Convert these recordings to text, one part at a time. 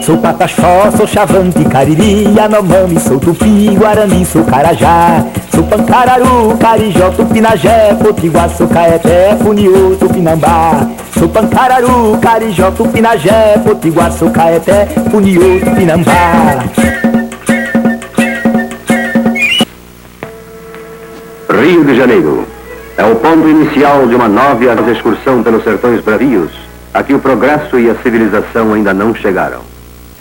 Sou Pataxó, sou Xavante, Cariri, Yanomami, sou Tupi, Guarani, sou Carajá. Sou Pancararu, Carijó, Tupinagé, Potiguar, sou Caeté, Funiú, Tupinambá. Sou Pancararu, Carijó, Tupinagé, Potiguar, sou Caeté, Funiú, Tupinambá. Rio de Janeiro é o ponto inicial de uma nova excursão pelos sertões bravios, a que o progresso e a civilização ainda não chegaram.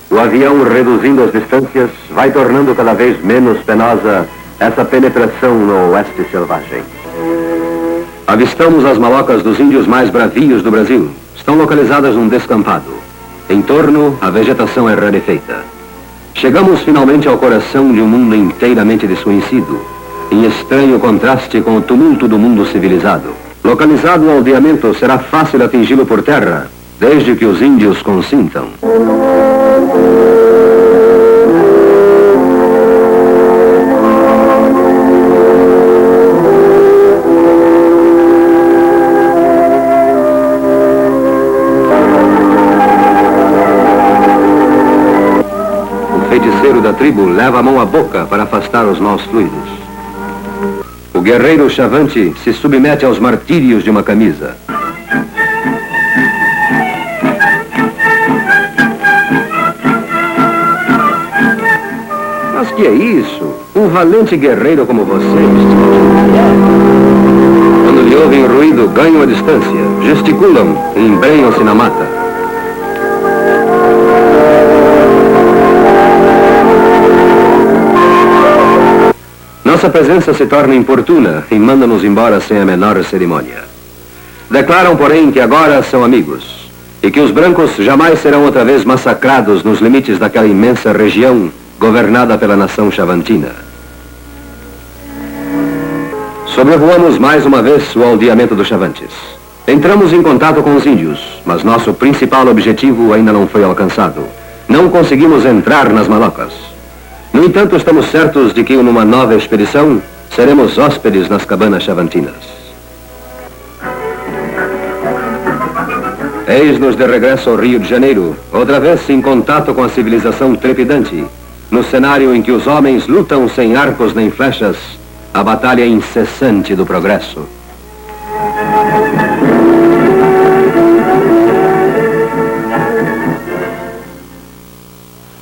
O avião, reduzindo as distâncias, vai tornando cada vez menos penosa essa penetração no oeste selvagem. Avistamos as malocas dos índios mais bravios do Brasil. Estão localizadas num descampado. Em torno, a vegetação é rarefeita. Chegamos finalmente ao coração de um mundo inteiramente desconhecido, em estranho contraste com o tumulto do mundo civilizado. Localizado o aldeamento, será fácil atingi-lo por terra, desde que os índios consintam. O feiticeiro da tribo leva a mão à boca para afastar os maus fluidos. O guerreiro Xavante se submete aos martírios de uma camisa. Mas que é isso? Um valente guerreiro como você, quando lhe ouvem o ruído, ganham a distância, gesticulam e embrenham-se na mata. Nossa presença se torna importuna e manda-nos embora sem a menor cerimônia. Declaram, porém, que agora são amigos e que os brancos jamais serão outra vez massacrados nos limites daquela imensa região governada pela nação xavantina. Sobrevoamos mais uma vez o aldeamento dos Xavantes. Entramos em contato com os índios, mas nosso principal objetivo ainda não foi alcançado. Não conseguimos entrar nas malocas. No entanto, estamos certos de que numa nova expedição seremos hóspedes nas cabanas xavantinas. Eis-nos de regresso ao Rio de Janeiro, outra vez em contato com a civilização trepidante, no cenário em que os homens lutam sem arcos nem flechas, a batalha incessante do progresso.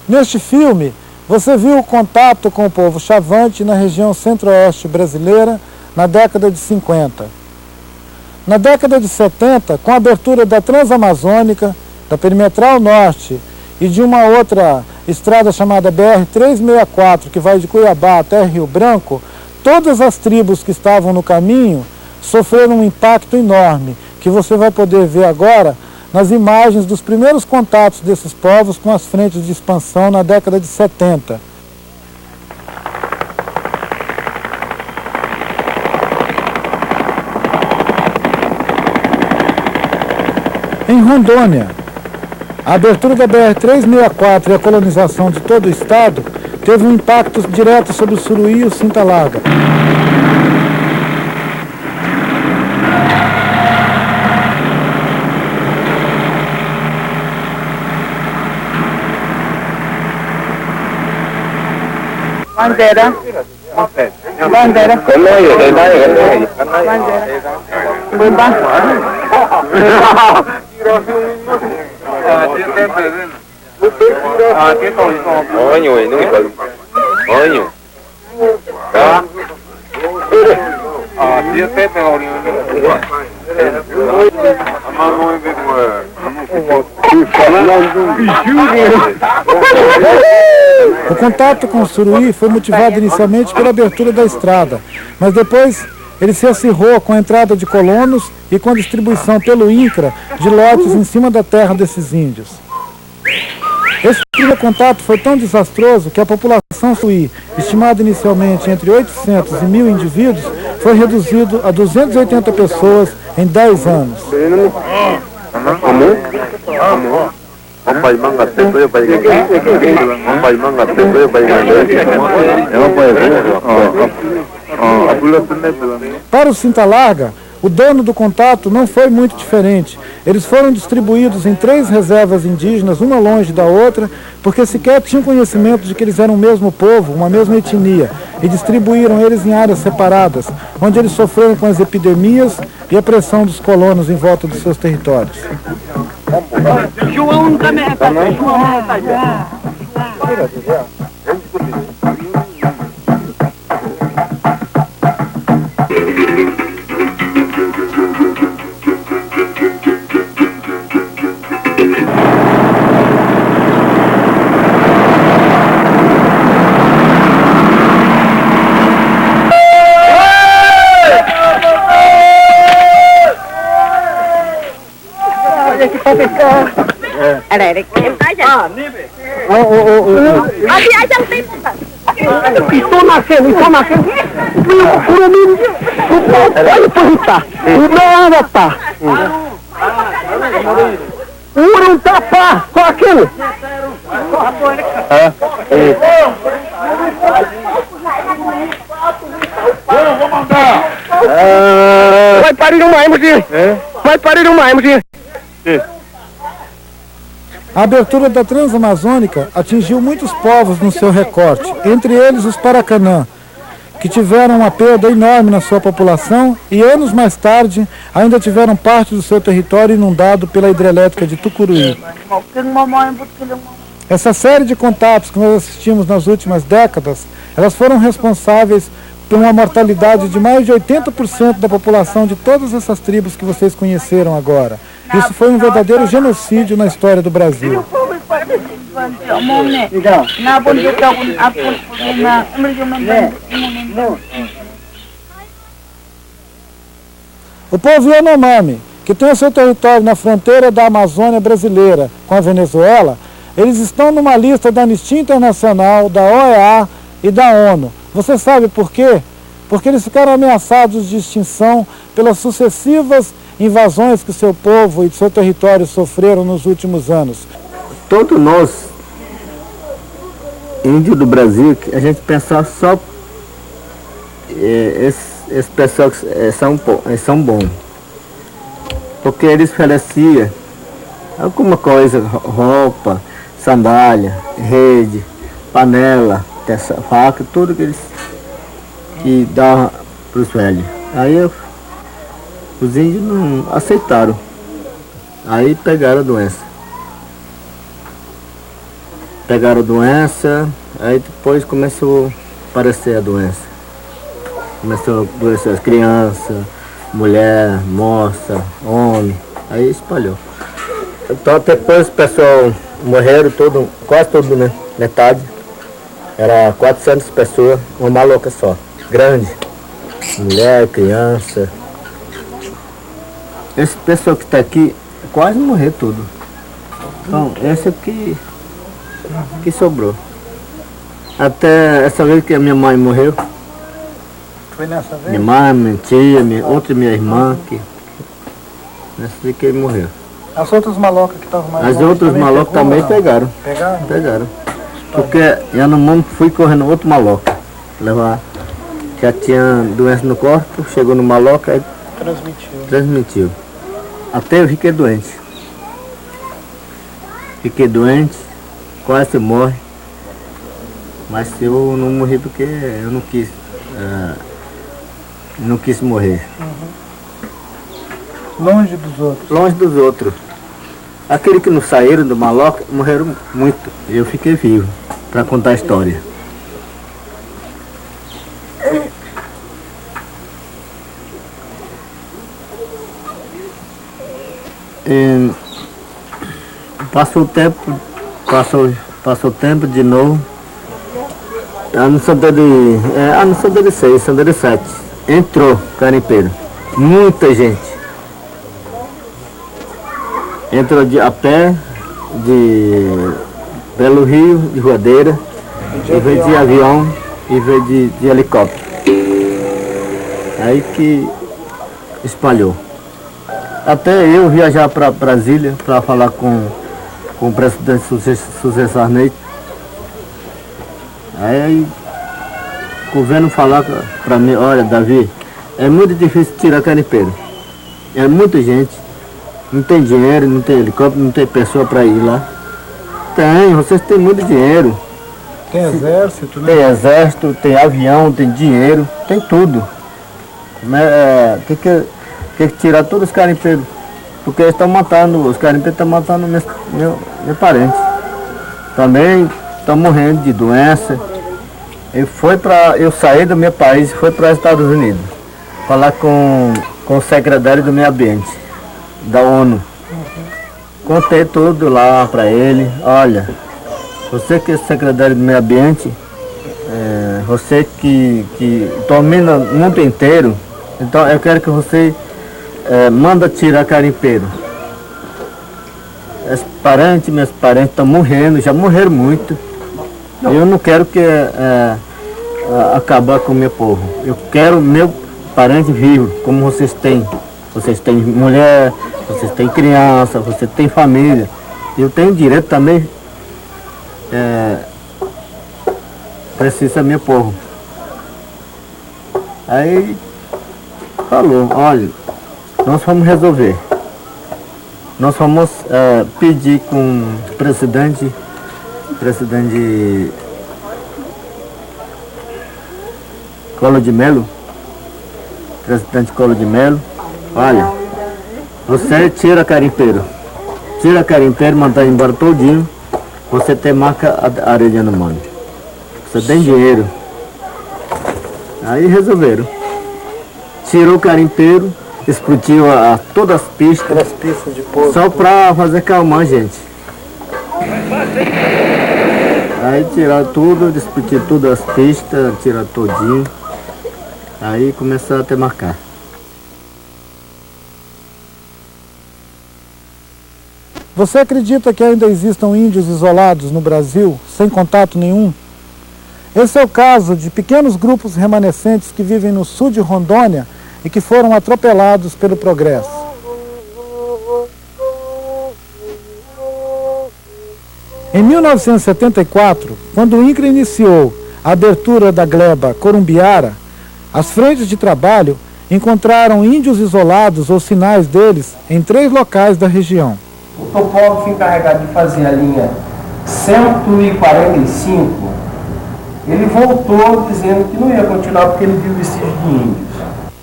Neste filme, você viu o contato com o povo Xavante na região centro-oeste brasileira na década de 50. Na década de 70, com a abertura da Transamazônica, da Perimetral Norte e de uma outra estrada chamada BR-364, que vai de Cuiabá até Rio Branco, todas as tribos que estavam no caminho sofreram um impacto enorme, que você vai poder ver agora nas imagens dos primeiros contatos desses povos com as frentes de expansão na década de 70. Em Rondônia, a abertura da BR-364 e a colonização de todo o estado teve um impacto direto sobre o Suruí e o Cinta Larga. Bandeira. Bandeira. O contato com o Suruí foi motivado inicialmente pela abertura da estrada, mas depois ele se acirrou com a entrada de colonos e com a distribuição pelo INCRA de lotes em cima da terra desses índios. Esse primeiro contato foi tão desastroso que a população suí, estimada inicialmente entre 800 e 1.000 indivíduos, foi reduzido a 280 pessoas em 10 anos. Para o Cinta Larga, o dano do contato não foi muito diferente. Eles foram distribuídos em 3 reservas indígenas, uma longe da outra, porque sequer tinham conhecimento de que eles eram o mesmo povo, uma mesma etnia, e distribuíram eles em áreas separadas, onde eles sofreram com as epidemias e a pressão dos colonos em volta dos seus territórios. João também vai parir uma emoji. Vai parir uma emoji. A abertura da Transamazônica atingiu muitos povos no seu recorte, entre eles os Paracanã, que tiveram uma perda enorme na sua população e anos mais tarde ainda tiveram parte do seu território inundado pela hidrelétrica de Tucuruí. Essa série de contatos que nós assistimos nas últimas décadas, elas foram responsáveis por uma mortalidade de mais de 80% da população de todas essas tribos que vocês conheceram agora. Isso foi um verdadeiro genocídio na história do Brasil. O povo Yanomami, que tem o seu território na fronteira da Amazônia brasileira com a Venezuela, eles estão numa lista da Anistia Internacional, da OEA e da ONU. Você sabe por quê? Porque eles ficaram ameaçados de extinção pelas sucessivas invasões que seu povo e seu território sofreram nos últimos anos. Todos nós, índios do Brasil, a gente pensava só esse pessoal que são bons. Porque eles ofereciam alguma coisa, roupa, sandália, rede, panela, faca, tudo que eles davam para os velhos. Aí os índios não aceitaram. Aí pegaram a doença. Aí depois começou a aparecer a doença. Começou a aparecer as crianças, mulher, moça, homem. Aí espalhou. Então depois o pessoal morreram quase todo, né? Metade. Era 400 pessoas, uma maloca só. Grande. Mulher, criança. Esse pessoal que está aqui quase morreu tudo. Então, esse aqui que sobrou. Até essa vez que a minha mãe morreu. Foi nessa vez? Minha mãe, minha tia, minha irmã, nessa vez que ele morreu. As outras malocas que estavam mais As outras malocas também pegaram. Pegaram? Porque eu não fui correndo outro maloca. Levar. Já tinha doença no corpo, chegou no maloca e transmitiu. Até eu fiquei doente. Quase morre. Mas eu não morri porque eu não quis morrer. Longe dos outros? Longe dos outros. Aqueles que não saíram do maloca morreram muito. Eu fiquei vivo para contar a história. Passou o tempo de novo. Ano 76, 77. Entrou garimpeiro. Muita gente. Entrou a pé de Belo Rio, de Rodeira, e veio de avião e veio de helicóptero. Aí que espalhou. Até eu viajar para Brasília para falar com o presidente José Sarney. Aí o governo falar para mim, olha Davi, é muito difícil tirar garimpeiro. É muita gente. Não tem dinheiro, não tem helicóptero, não tem pessoa para ir lá. Tem, vocês têm muito dinheiro. Tem exército, né? Tem exército, tem avião, tem dinheiro, tem tudo. Mas tem que tirar todos os carimpeiros. Porque eles estão matando, os carimpeiros estão matando meu parente. Também estão morrendo de doença. Eu saí do meu país e fui para os Estados Unidos. Falar com o secretário do meio ambiente, da ONU. Contei tudo lá para ele. Olha, você que é secretário do meio ambiente, você que domina o mundo inteiro, então eu quero que você manda tirar carimpeiro. Meus parentes estão morrendo, já morreram muito. Eu não quero acabar com o meu povo. Eu quero meu parente vivo, como vocês têm. Vocês têm mulher, vocês têm criança, vocês têm família. Eu tenho direito também. Precisa meu povo. Aí falou, olha, nós vamos resolver. Nós vamos pedir com o presidente Collor de Mello, presidente Collor de Mello, olha, você tira carimpeiro, manda embora todinho, você tem marca Arellano Mano, você tem dinheiro. Aí resolveram. Tirou o carimpeiro, explodiu todas as pistas de povo. só para fazer calmar, gente. Aí tiraram tudo, explodiu todas as pistas, tiraram todinho. Aí começou a ter marcar. Você acredita que ainda existam índios isolados no Brasil, sem contato nenhum? Esse é o caso de pequenos grupos remanescentes que vivem no sul de Rondônia e que foram atropelados pelo progresso. Em 1974, quando o INCRA iniciou a abertura da gleba Corumbiara, as frentes de trabalho encontraram índios isolados ou sinais deles em 3 locais da região. O topógrafo encarregado de fazer a linha 145, ele voltou dizendo que não ia continuar porque ele viu vestígios de índios.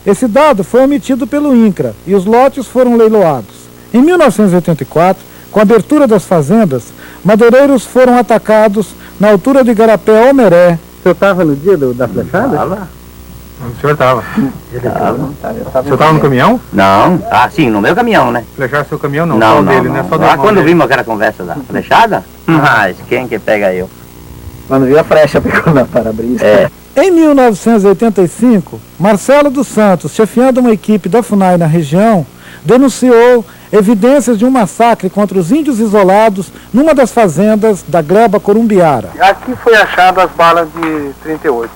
Esse dado foi omitido pelo INCRA e os lotes foram leiloados. Em 1984, com a abertura das fazendas, madeireiros foram atacados na altura de Igarapé Omeré. O senhor estava no dia da flechada? Tava. O senhor estava? O senhor estava no caminhão? Não, sim, no meu caminhão, né? Flecharam seu caminhão não, Não, só o não, dele, não. né? Só do Ah, irmão quando dele. vimos aquela conversa da flechada, mas quem que pega eu? Quando viu a flecha, pegou na para-brisa. Em 1985, Marcelo dos Santos, chefiando uma equipe da FUNAI na região, denunciou evidências de um massacre contra os índios isolados numa das fazendas da gleba Corumbiara. Aqui foi achado as balas de 38.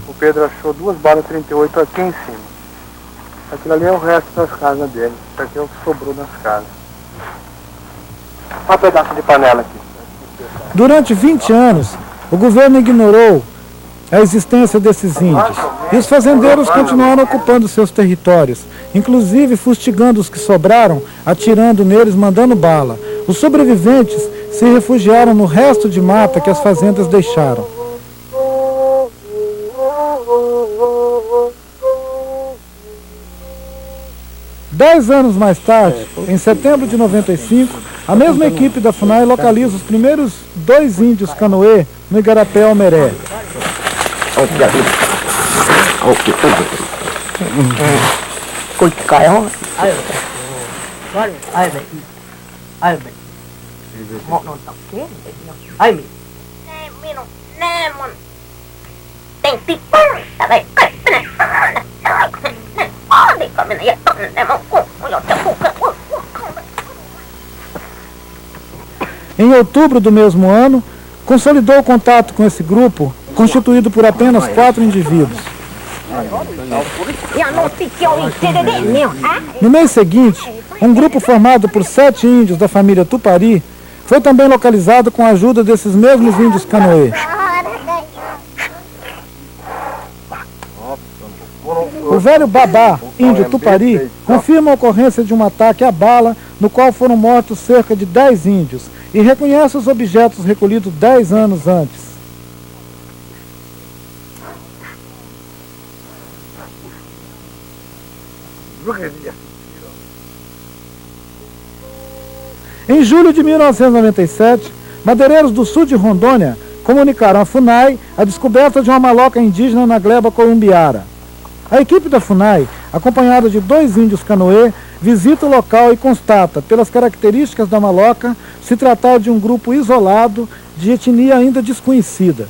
O Pedro achou 2 balas de 38 aqui em cima. Aquilo ali é o resto das casas dele. Isso aqui é o que sobrou das casas. Olha um pedaço de panela aqui. Durante 20 anos, o governo ignorou a existência desses índios. E os fazendeiros continuaram ocupando seus territórios, inclusive fustigando os que sobraram, atirando neles, mandando bala. Os sobreviventes se refugiaram no resto de mata que as fazendas deixaram. Dez anos mais tarde, em setembro de 95, a mesma equipe da FUNAI localiza os primeiros 2 índios canoê no Igarapé Omeré. Em outubro do mesmo ano, consolidou o contato com esse grupo, constituído por apenas 4 indivíduos. No mês seguinte, um grupo formado por 7 índios da família Tupari foi também localizado com a ajuda desses mesmos índios canoê. O velho Babá, índio Tupari, confirma a ocorrência de um ataque à bala no qual foram mortos cerca de 10 índios, e reconhece os objetos recolhidos 10 anos antes. Em julho de 1997, madeireiros do sul de Rondônia comunicaram à FUNAI a descoberta de uma maloca indígena na gleba columbiara. A equipe da FUNAI, acompanhada de 2 índios canoê, visita o local e constata, pelas características da maloca, se tratar de um grupo isolado de etnia ainda desconhecida.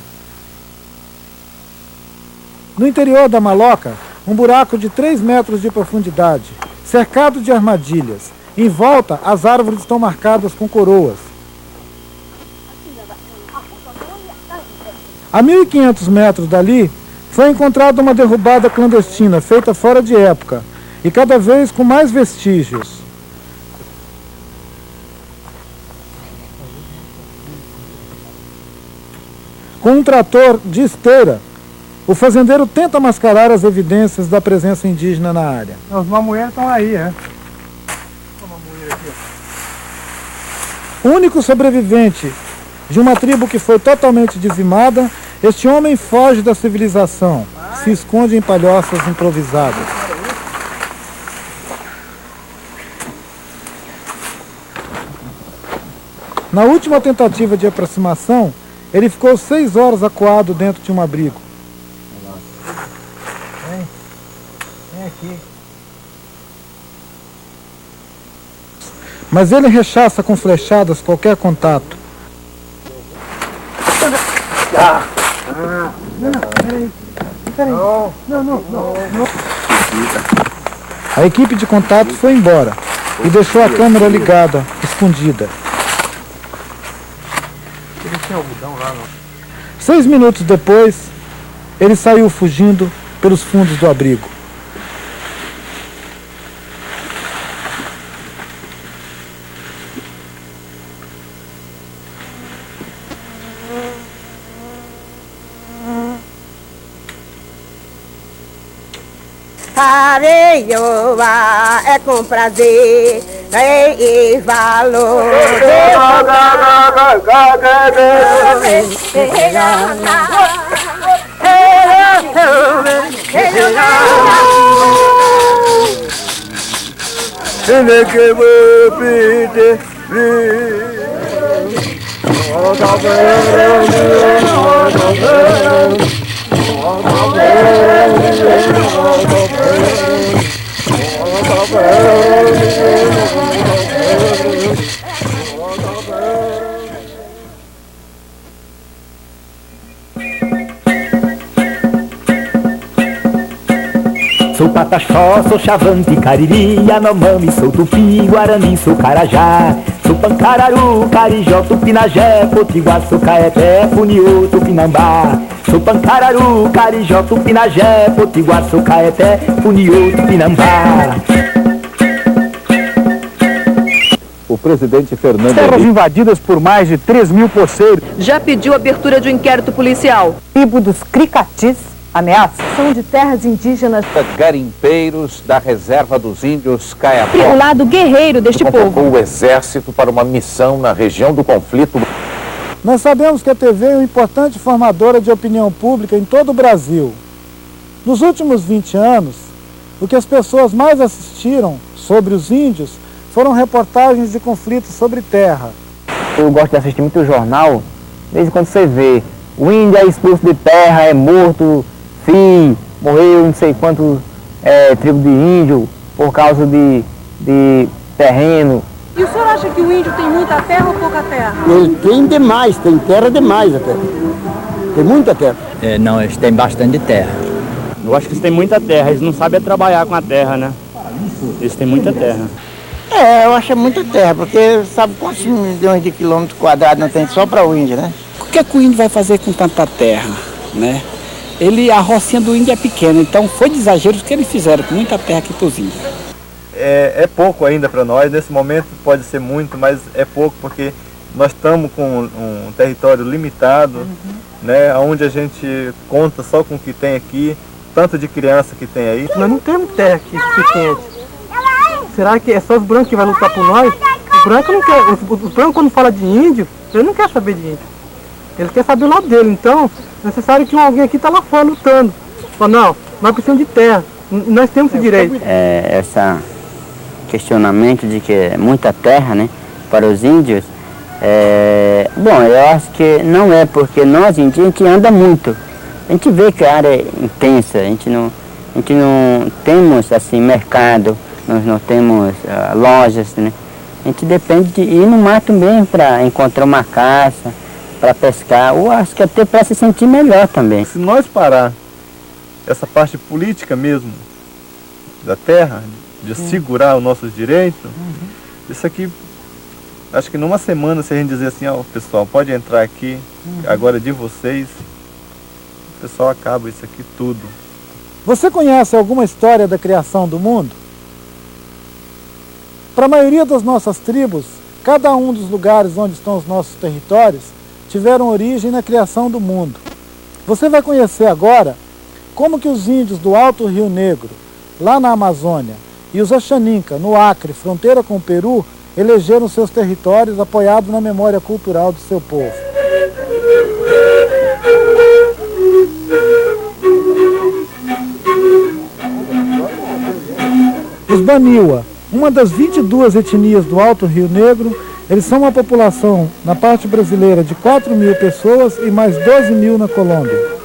No interior da maloca, um buraco de 3 metros de profundidade, cercado de armadilhas. Em volta, as árvores estão marcadas com coroas. A 1.500 metros dali, foi encontrada uma derrubada clandestina, feita fora de época, e cada vez com mais vestígios. Com um trator de esteira, o fazendeiro tenta mascarar as evidências da presença indígena na área. Os mamoeiros estão aí, é? O único sobrevivente de uma tribo que foi totalmente dizimada, este homem foge da civilização, se esconde em palhoças improvisadas. Na última tentativa de aproximação, ele ficou 6 horas acuado dentro de um abrigo. Vem aqui. Mas ele rechaça com flechadas qualquer contato. A equipe de contato foi embora e deixou a câmera ligada, escondida. 6 minutos depois, ele saiu fugindo pelos fundos do abrigo. Areioa é com prazer e valor. Sou Pataxó, sou Xavante, Cariri, Yanomami, sou Tupi, Guarani, sou Carajá. Sou Pancararu, Carijó, Tupinagé, Potiguar, sou Caeté, Funiú, Tupinambá. Sou Pancararu, Carijó, Tupinagé, Potiguar, sou Caeté, Funiú, Tupinambá. O presidente Fernando... Terras invadidas por mais de 3.000 poceiros. Já pediu abertura de um inquérito policial. Tribo dos Cricatis ameaça. São de terras indígenas. Garimpeiros da reserva dos índios Caiapó. O lado guerreiro deste povo. O exército para uma missão na região do conflito. Nós sabemos que a TV é uma importante formadora de opinião pública em todo o Brasil. Nos últimos 20 anos, o que as pessoas mais assistiram sobre os índios foram reportagens de conflitos sobre terra. Eu gosto de assistir muito jornal, desde quando você vê o índio é expulso de terra, é morto, morreu não sei quantos tribos de índio por causa de terreno. E o senhor acha que o índio tem muita terra ou pouca terra? Ele tem demais, tem terra demais até. Tem muita terra. Não, eles têm bastante terra. Eu acho que eles têm muita terra, eles não sabem trabalhar com a terra, né? Eles têm muita terra. Eu acho muita terra, porque sabe quantos milhões de quilômetros quadrados não tem só para o índio, né? O que o índio vai fazer com tanta terra, né? A rocinha do índio é pequena, então foi de exagero o que eles fizeram com muita terra aqui para os índios. É pouco ainda para nós, nesse momento pode ser muito, mas é pouco porque nós estamos com um território limitado, né? Onde a gente conta só com o que tem aqui, tanto de criança que tem aí. Nós não temos terra aqui suficiente será que é só os brancos que vão lutar por nós? Os brancos não querem, os brancos quando fala de índio, ele não quer saber de índio. Ele quer saber o lado dele, então é necessário que alguém aqui está lá fora lutando. Fala, não, nós precisamos de terra, nós temos esse direito. Esse questionamento de que é muita terra, né, para os índios, bom, eu acho que não é, porque nós índios, a gente anda muito. A gente vê que a área é intensa, a gente não temos assim mercado, nós não temos lojas, né? A gente depende de ir no mato mesmo para encontrar uma caça, para pescar, ou acho que até para se sentir melhor também. Se nós parar essa parte política mesmo da terra, de segurar os nossos direitos, isso aqui, acho que numa semana, se a gente dizer assim, ó, pessoal, pode entrar aqui, agora é de vocês, o pessoal acaba isso aqui tudo. Você conhece alguma história da criação do mundo? Para a maioria das nossas tribos, cada um dos lugares onde estão os nossos territórios tiveram origem na criação do mundo. Você vai conhecer agora como que os índios do Alto Rio Negro, lá na Amazônia, e os Axaninca, no Acre, fronteira com o Peru, elegeram seus territórios apoiados na memória cultural do seu povo. Os Baniwa, uma das 22 etnias do Alto Rio Negro, eles são uma população, na parte brasileira, de 4.000 pessoas e mais 12.000 na Colômbia.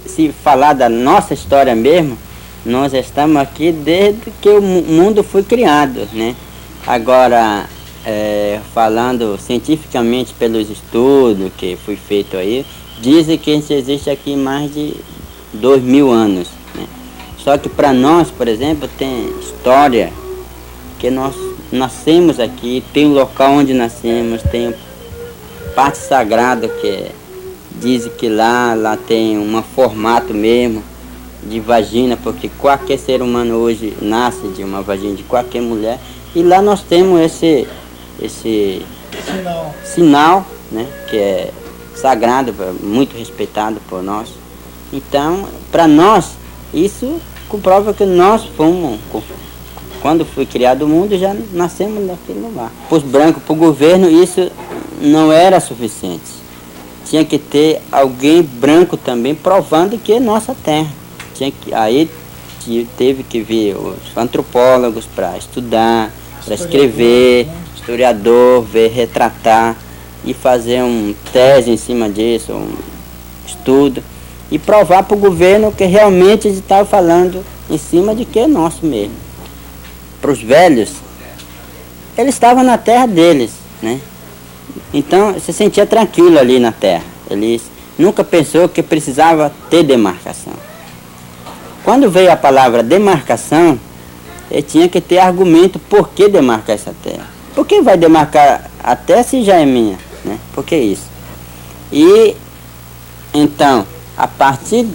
Se falar da nossa história mesmo, nós estamos aqui desde que o mundo foi criado, né? Agora, falando cientificamente pelos estudos que foi feito aí, dizem que a gente existe aqui mais de 2.000 anos, né? Só que para nós, por exemplo, tem história que nós nascemos aqui, tem o local onde nascemos, tem parte sagrada que dizem que lá tem um formato mesmo de vagina, porque qualquer ser humano hoje nasce de uma vagina de qualquer mulher, e lá nós temos esse sinal, né, que é sagrado, muito respeitado por nós. Então, para nós, isso comprova que nós fomos, quando foi criado o mundo, já nascemos naquele lugar. Para os brancos, para o governo, isso não era suficiente. Tinha que ter alguém branco também provando que é nossa terra. Aí teve que vir os antropólogos para estudar, para escrever, historiador, ver, retratar e fazer uma tese em cima disso, um estudo, e provar para o governo que realmente eles estavam falando em cima de que é nosso mesmo. Para os velhos, eles estavam na terra deles, né? Então se sentia tranquilo ali na terra. Eles nunca pensou que precisava ter demarcação. Quando veio a palavra demarcação, ele tinha que ter argumento por que demarcar essa terra. Por que vai demarcar a terra se já é minha, né? Por que isso? E então, a partir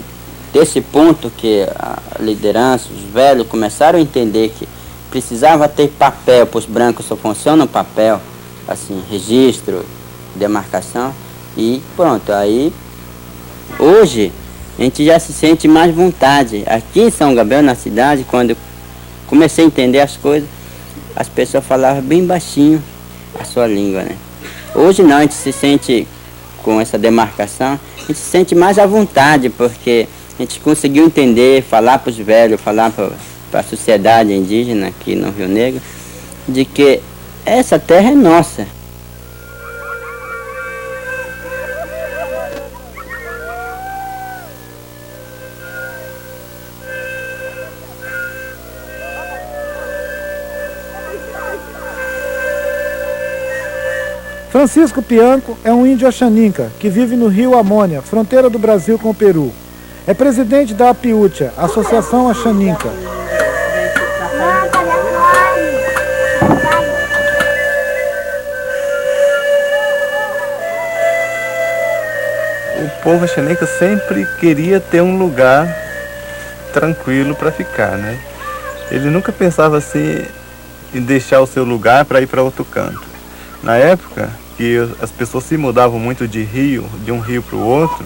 desse ponto que a liderança, os velhos começaram a entender que precisava ter papel, para os brancos só funciona o papel, assim, registro, demarcação, e pronto. Aí, hoje, a gente já se sente mais vontade. Aqui em São Gabriel, na cidade, quando eu comecei a entender as coisas, as pessoas falavam bem baixinho a sua língua, né? Hoje não, a gente se sente com essa demarcação, a gente se sente mais à vontade, porque a gente conseguiu entender, falar para os velhos, falar para a sociedade indígena aqui no Rio Negro, de que essa terra é nossa. Francisco Pianco é um índio Axaninca que vive no rio Amônia, fronteira do Brasil com o Peru. É presidente da APIUTIA, Associação Axaninca. O povo Axaninca sempre queria ter um lugar tranquilo para ficar, né? Ele nunca pensava assim em deixar o seu lugar para ir para outro canto. Na época que as pessoas se mudavam muito de um rio para o outro,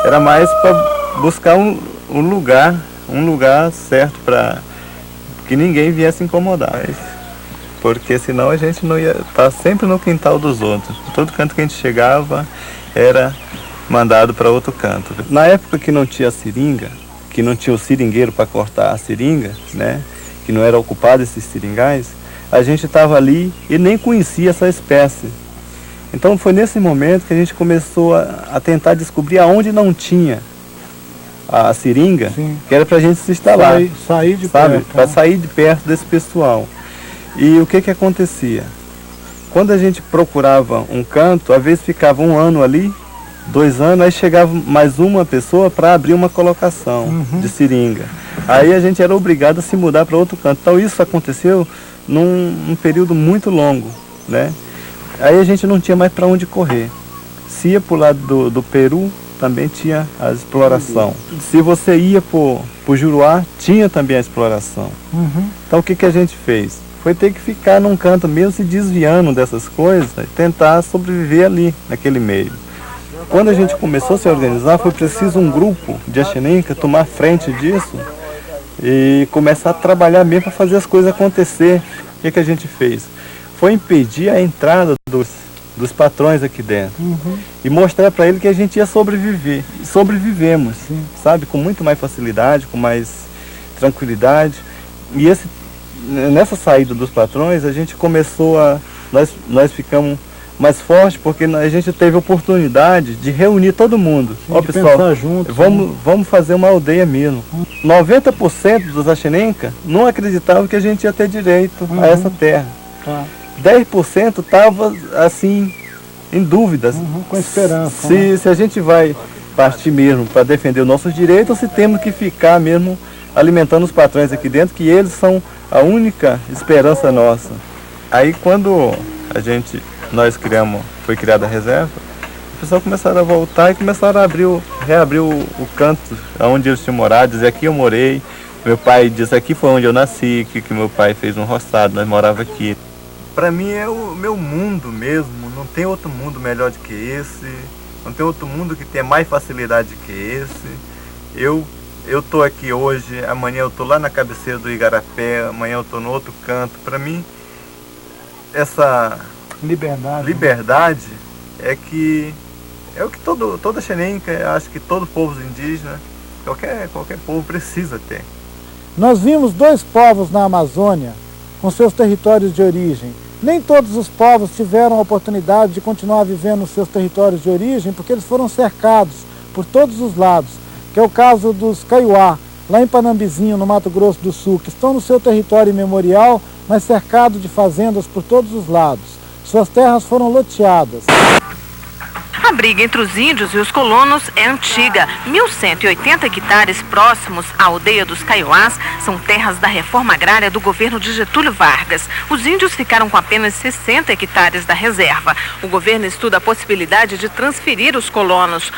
era mais para buscar um lugar certo para que ninguém viesse incomodar. Porque senão a gente não ia estar sempre no quintal dos outros. Todo canto que a gente chegava era mandado para outro canto. Na época que não tinha seringa, que não tinha o seringueiro para cortar a seringa, né, que não era ocupado esses seringais, a gente estava ali e nem conhecia essa espécie. Então foi nesse momento que a gente começou a tentar descobrir aonde não tinha a seringa, sim, que era para a gente se instalar, sair de sabe, perto, para sair de perto desse pessoal. E o que acontecia? Quando a gente procurava um canto, às vezes ficava 1 ano ali, 2 anos, aí chegava mais uma pessoa para abrir uma colocação de seringa. Aí a gente era obrigado a se mudar para outro canto. Então isso aconteceu num período muito longo, né? Aí a gente não tinha mais para onde correr. Se ia para o lado do Peru, também tinha a exploração. Se você ia para o Juruá, tinha também a exploração. Então o que a gente fez? Foi ter que ficar num canto mesmo, se desviando dessas coisas, e tentar sobreviver ali, naquele meio. Quando a gente começou a se organizar, foi preciso um grupo de Axenenca tomar frente disso e começar a trabalhar mesmo para fazer as coisas acontecer. O que a gente fez? Foi impedir a entrada dos patrões aqui dentro e mostrar para ele que a gente ia sobreviver. E sobrevivemos, sabe, com muito mais facilidade, com mais tranquilidade. E nessa saída dos patrões, a gente começou nós ficamos mais fortes, porque a gente teve a oportunidade de reunir todo mundo. Ó, pessoal, junto, vamos fazer uma aldeia mesmo. 90% dos Axenenca não acreditavam que a gente ia ter direito a essa terra. 10% estava assim, em dúvidas. Com esperança. Se a gente vai partir mesmo para defender os nossos direitos, ou se temos que ficar mesmo alimentando os patrões aqui dentro, que eles são a única esperança nossa. Aí quando foi criada a reserva, o pessoal começaram a voltar e começaram a reabrir o canto onde eles tinham morado, dizer aqui eu morei, meu pai disse aqui foi onde eu nasci, que meu pai fez um roçado, nós morava aqui. Para mim é o meu mundo mesmo, não tem outro mundo melhor do que esse, não tem outro mundo que tenha mais facilidade que esse. Eu tô aqui hoje, amanhã eu tô lá na cabeceira do Igarapé, amanhã eu tô no outro canto. Para mim, essa liberdade é o que toda Axenenca, acho que todo povo indígena, qualquer povo precisa ter. Nós vimos 2 povos na Amazônia com seus territórios de origem. Nem todos os povos tiveram a oportunidade de continuar vivendo nos seus territórios de origem, porque eles foram cercados por todos os lados, que é o caso dos Kaiowá, lá em Panambizinho, no Mato Grosso do Sul, que estão no seu território imemorial, mas cercados de fazendas por todos os lados. Suas terras foram loteadas. A briga entre os índios e os colonos é antiga. 1.180 hectares próximos à aldeia dos Kaiowás são terras da reforma agrária do governo de Getúlio Vargas. Os índios ficaram com apenas 60 hectares da reserva. O governo estuda a possibilidade de transferir os colonos.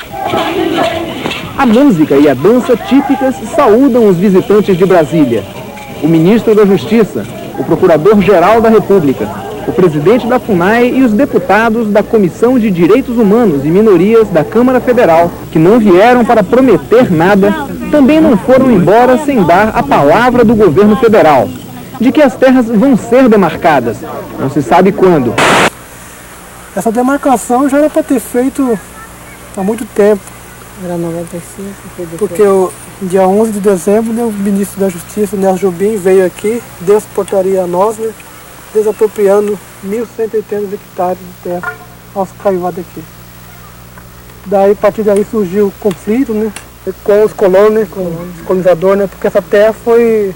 A música e a dança típicas saúdam os visitantes de Brasília. O ministro da Justiça, o procurador-geral da República, o presidente da FUNAI e os deputados da Comissão de Direitos Humanos e Minorias da Câmara Federal, que não vieram para prometer nada, também não foram embora sem dar a palavra do governo federal, de que as terras vão ser demarcadas. Não se sabe quando. Essa demarcação já era para ter feito há muito tempo. Era 95, foi depois. Porque o dia 11 de dezembro, né, o ministro da Justiça, Nelson Jobim, veio aqui, deu essa portaria a nós, né, desapropriando 1.180 hectares de terra aos Kaiowá daqui. Daí, a partir daí surgiu o conflito, né, com os colonos, né, com os colonizadores, né, porque essa terra foi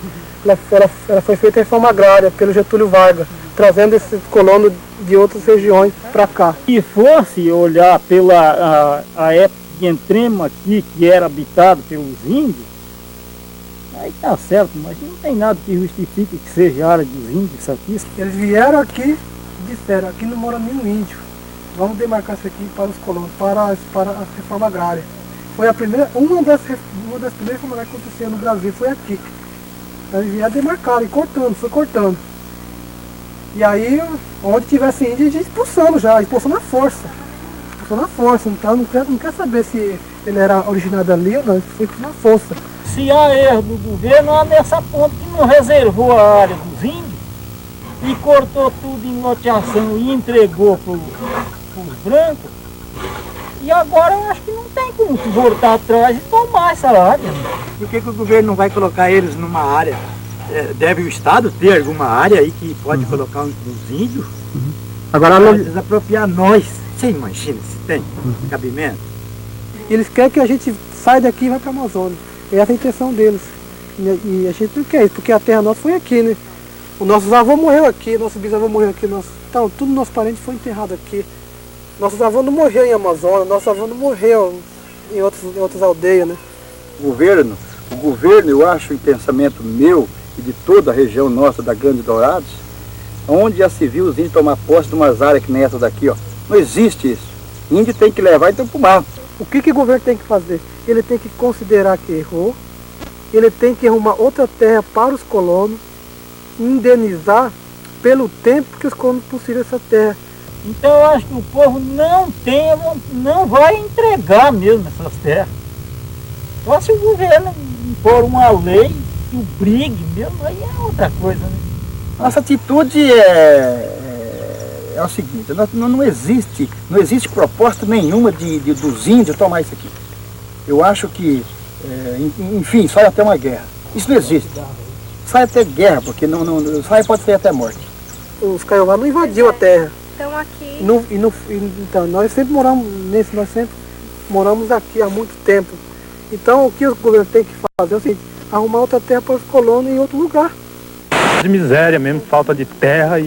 feita em reforma agrária pelo Getúlio Vargas, trazendo esses colonos de outras regiões para cá. Se fosse olhar pela a época que entremos aqui, que era habitado pelos índios, aí tá certo, mas não tem nada que justifique que seja área dos índios isso aqui. Eles vieram aqui e disseram, aqui não mora nenhum índio, vamos demarcar isso aqui para os colonos, para a reforma agrária. Foi a primeira, uma das primeiras reformas agrárias que aconteceu no Brasil, foi aqui. Eles vieram demarcar e cortando, foi cortando. E aí, onde tivesse índio, a gente expulsando já, expulsou na força. Expulsou na força, então não quer saber se ele era originado ali ou não, foi na força. se há erro do governo, há nessa ponta que não reservou a área dos índios e cortou tudo em loteação e entregou para os brancos. E agora eu acho que não tem como voltar atrás e tomar essa área. Por que o governo não vai colocar eles numa área? Deve o Estado ter alguma área aí que pode colocar os índios? Agora, desapropriar nós. Você imagina se tem cabimento? Eles querem que a gente saia daqui e vá para a Amazônia. Essa é a intenção deles. E a gente não quer isso, porque a terra nossa foi aqui, né? O nossos avô morreu aqui, nosso bisavô morreu aqui. Então, tudo nosso parente foi enterrado aqui. Nossos avós não morreram em Amazônia, nossos avós não morreram em outras aldeias, né? O governo, eu acho, em pensamento meu e de toda a região nossa da Grande Dourados, onde já se viu os índios tomar posse de umas áreas que nem essa daqui, ó. Não existe isso. O índio tem que levar então pro mato. O que o governo tem que fazer? Ele tem que considerar que errou, ele tem que arrumar outra terra para os colonos, indenizar pelo tempo que os colonos possuíram essa terra. Então eu acho que o povo não vai entregar mesmo essas terras. Só se o governo pôr uma lei que obrigue mesmo, aí é outra coisa, né? Nossa atitude é o seguinte, não existe proposta nenhuma dos índios tomar isso aqui. Eu acho que, enfim, sai até uma guerra. Isso não existe. Sai até guerra, porque pode ser até morte. Os Kaiowá não invadiu a terra. Estão aqui. Então, nós sempre moramos aqui há muito tempo. Então, o que o governo tem que fazer é o seguinte, arrumar outra terra para os colonos em outro lugar. De miséria mesmo, falta de terra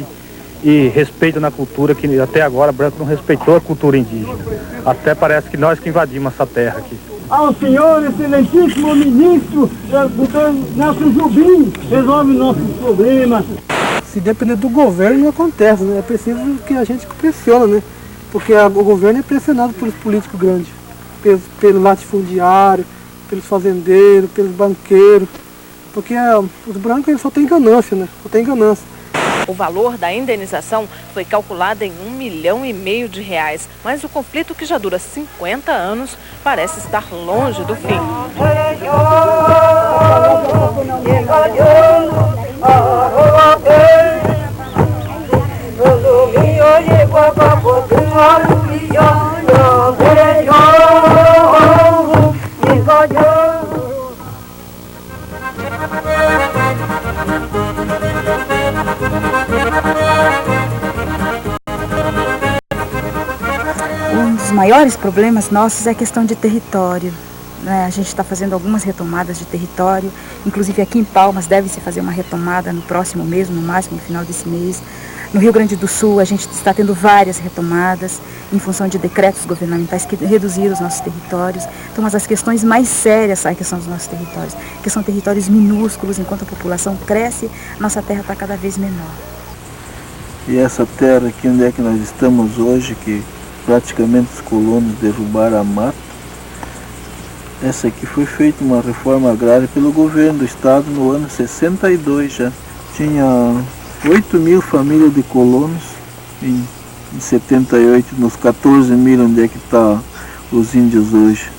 e respeito na cultura, que até agora Branco não respeitou a cultura indígena. Até parece que nós que invadimos essa terra aqui. Ao senhor, excelentíssimo ministro, doutor Nelson Jubim, resolve nossos problemas. Se depender do governo, não acontece, né? É preciso que a gente pressione, né? Porque o governo é pressionado pelos políticos grandes, pelo latifundiário, pelos fazendeiros, pelos banqueiros. Porque os brancos eles só têm ganância, né? Só tem ganância. O valor da indenização foi calculado em R$1,5 milhão, mas o conflito, que já dura 50 anos, parece estar longe do fim. Um dos maiores problemas nossos é a questão de território. A gente está fazendo algumas retomadas de território, inclusive aqui em Palmas deve-se fazer uma retomada no próximo mês, no máximo no final desse mês. No Rio Grande do Sul a gente está tendo várias retomadas em função de decretos governamentais que reduziram os nossos territórios. Então, mas as questões mais sérias são a questão dos nossos territórios, que são territórios minúsculos. Enquanto a população cresce, nossa terra está cada vez menor. E essa terra aqui onde é que nós estamos hoje, que praticamente os colonos derrubaram a mata, essa aqui foi feita uma reforma agrária pelo governo do estado no ano 62 já. Tinha 8.000 famílias de colonos em 78, nos 14.000 onde é que está os índios hoje.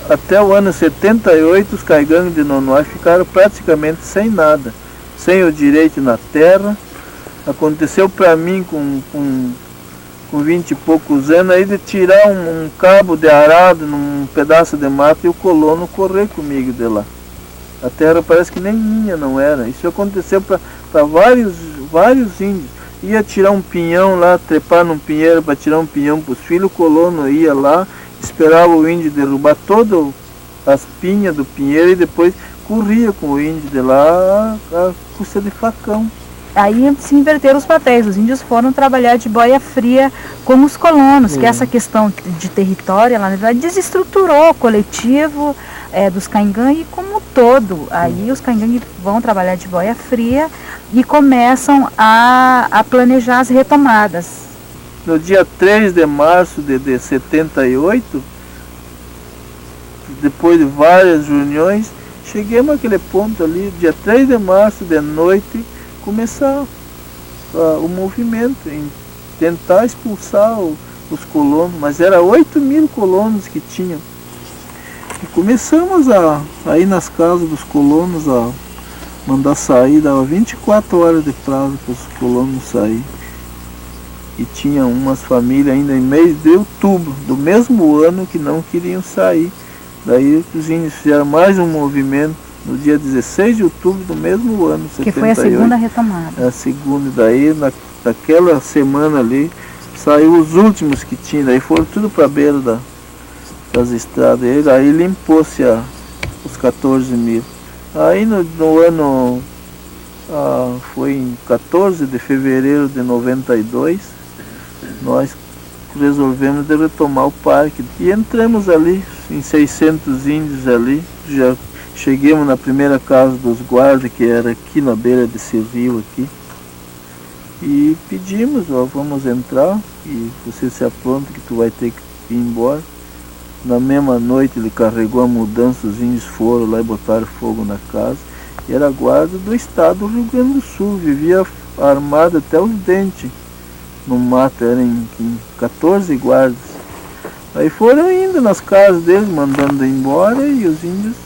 Até o ano 78 os caigangues de Nonoai ficaram praticamente sem nada, sem o direito na terra. Aconteceu para mim com 20 e poucos anos aí de tirar um cabo de arado num pedaço de mato e o colono correr comigo de lá. A terra parece que nem minha não era. Isso aconteceu para vários índios. Ia tirar um pinhão lá, trepar num pinheiro para tirar um pinhão para os filhos, o colono ia lá, esperava o índio derrubar todas as pinhas do pinheiro e depois corria com o índio de lá a custa de facão. Aí se inverteram os papéis, os índios foram trabalhar de boia fria com os colonos, que essa questão de território, ela na verdade desestruturou o coletivo dos Caingangue como um todo. Aí os Caingangue vão trabalhar de boia fria e começam a planejar as retomadas. No dia 3 de março de 78, depois de várias reuniões, chegamos àquele ponto ali, dia 3 de março de noite, começar o movimento em tentar expulsar os colonos, mas era 8.000 colonos que tinham. E começamos a ir nas casas dos colonos, a mandar sair, dava 24 horas de prazo para os colonos sair. E tinha umas famílias ainda em mês de outubro, do mesmo ano, que não queriam sair. Daí os índios fizeram mais um movimento no dia 16 de outubro do mesmo ano, 78. Que foi a segunda retomada. A segunda, daí naquela semana ali, saiu os últimos que tinha, daí foram tudo para a beira das estradas. Aí limpou-se os 14 mil. Aí no ano, foi em 14 de fevereiro de 92, nós resolvemos de retomar o parque. E entramos ali, em 600 índios ali, já chegamos na primeira casa dos guardas, que era aqui na beira desse rio aqui. E pedimos, vamos entrar, e você se apronta que tu vai ter que ir embora. Na mesma noite ele carregou a mudança, os índios foram lá e botaram fogo na casa. E era guarda do estado do Rio Grande do Sul, vivia armado até os dentes no mato, eram 14 guardas. Aí foram indo nas casas deles, mandando embora, e os índios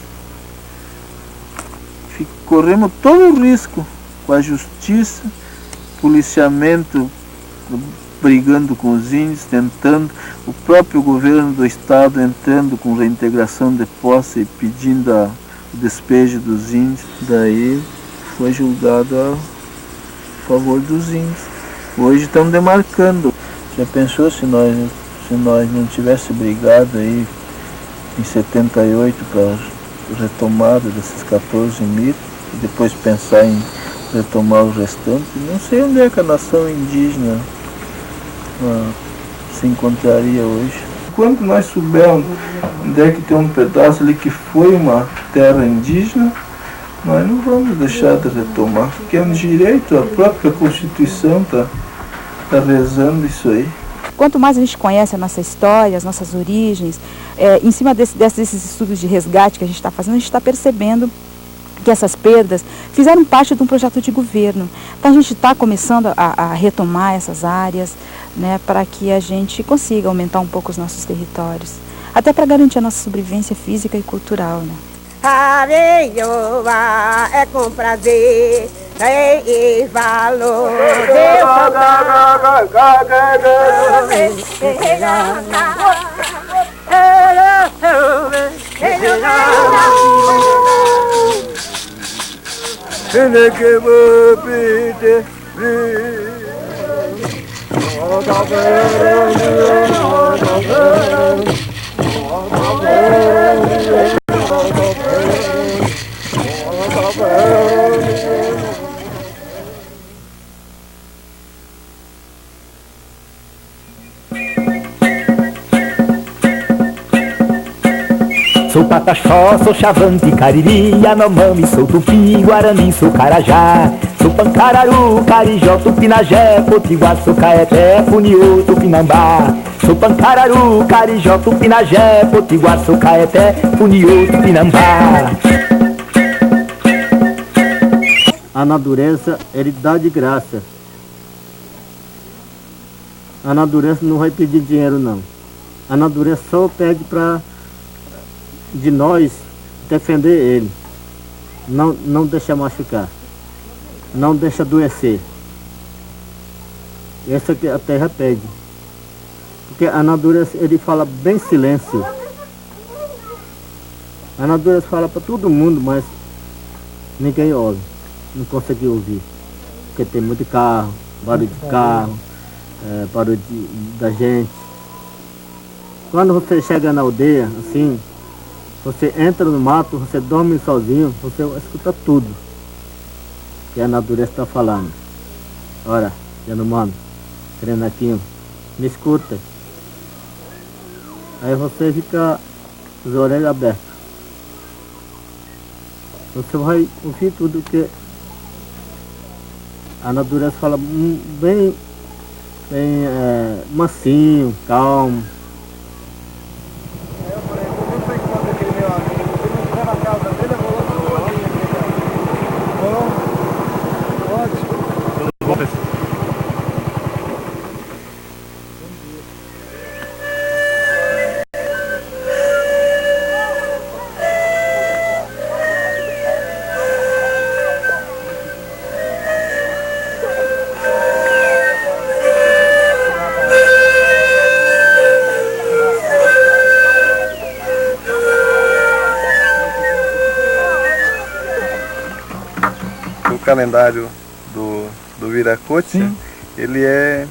corremos todo o risco com a justiça, policiamento brigando com os índios, tentando, o próprio governo do estado entrando com reintegração de posse e pedindo o despejo dos índios. Daí foi julgado a favor dos índios. Hoje estamos demarcando. Já pensou se nós não tivesse brigado aí em 78 para a retomada desses 14 mil e depois pensar em retomar o restante? Não sei onde é que a nação indígena se encontraria hoje. Quando nós soubermos onde é que tem um pedaço ali que foi uma terra indígena, nós não vamos deixar de retomar, porque é um direito, a própria Constituição está rezando isso aí. Quanto mais a gente conhece a nossa história, as nossas origens, em cima desses estudos de resgate que a gente está fazendo, a gente está percebendo que essas perdas fizeram parte de um projeto de governo. Então a gente está começando a retomar essas áreas, né, para que a gente consiga aumentar um pouco os nossos territórios, até para garantir a nossa sobrevivência física e cultural, né? Areioa é com prazer e valor. Sou Pataxó, sou Xavante, Cariri, Yanomami, sou Tupi, Guarani, sou Carajá. Sou Pancararu, Carijó, Tupinagé, Potiguar, sou Caeté, Funiú, Tupinambá. Sou Pancararu, Carijó, Tupinagé, Potiguar, sou Caeté, Funiú, Tupinambá. A natureza, ele dá de graça. A natureza não vai pedir dinheiro, não. A natureza só pede de nós defender ele. Não deixa machucar. Não deixa adoecer. Essa que a terra pede. Porque a natureza, ele fala bem silêncio. A natureza fala para todo mundo, mas ninguém ouve. Não consegue ouvir. Porque tem muito carro, barulho de carro, barulho da gente. Quando você chega na aldeia, assim, você entra no mato, você dorme sozinho, você escuta tudo que a natureza está falando. Ora, Yanomami, Krenaquinho, me escuta. Aí você fica com as orelhas abertas. Você vai ouvir tudo que a natureza fala bem mansinho, calmo. calendário do Viracocha, ele é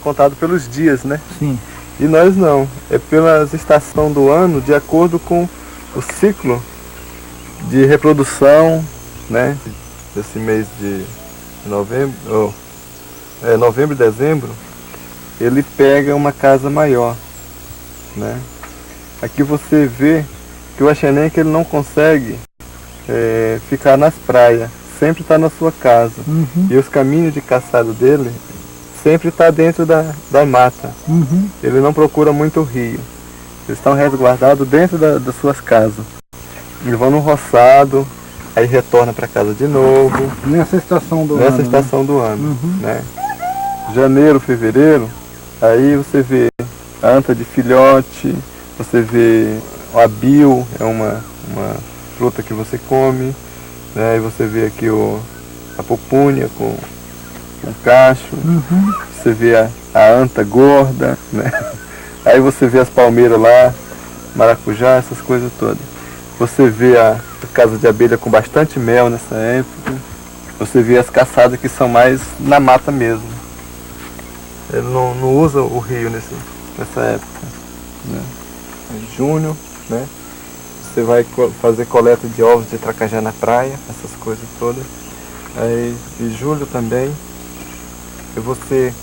contado pelos dias, né? Sim. E nós não, é pelas estações do ano, de acordo com o ciclo de reprodução, né? Desse mês de novembro, novembro e dezembro, ele pega uma casa maior, né? Aqui você vê que o Axenenca ele não consegue ficar nas praias, sempre está na sua casa. E os caminhos de caçada dele sempre está dentro da mata. Ele não procura muito rio. Eles estão resguardados dentro das suas casas. Eles vão no roçado, aí retorna para casa de novo. Nessa estação do ano. Nessa estação do ano, né? Janeiro, fevereiro, aí você vê a anta de filhote, você vê o abil, é uma fruta que você come, né? E você vê aqui a pupúnia com cacho, você vê a anta gorda, né? Aí você vê as palmeiras lá, maracujá, essas coisas todas. Você vê a casa de abelha com bastante mel nessa época. Você vê as caçadas que são mais na mata mesmo. Ele não usa o rio nessa época, né? Em junho, né? Você vai fazer coleta de ovos de tracajá na praia, essas coisas todas. Aí em julho também. E você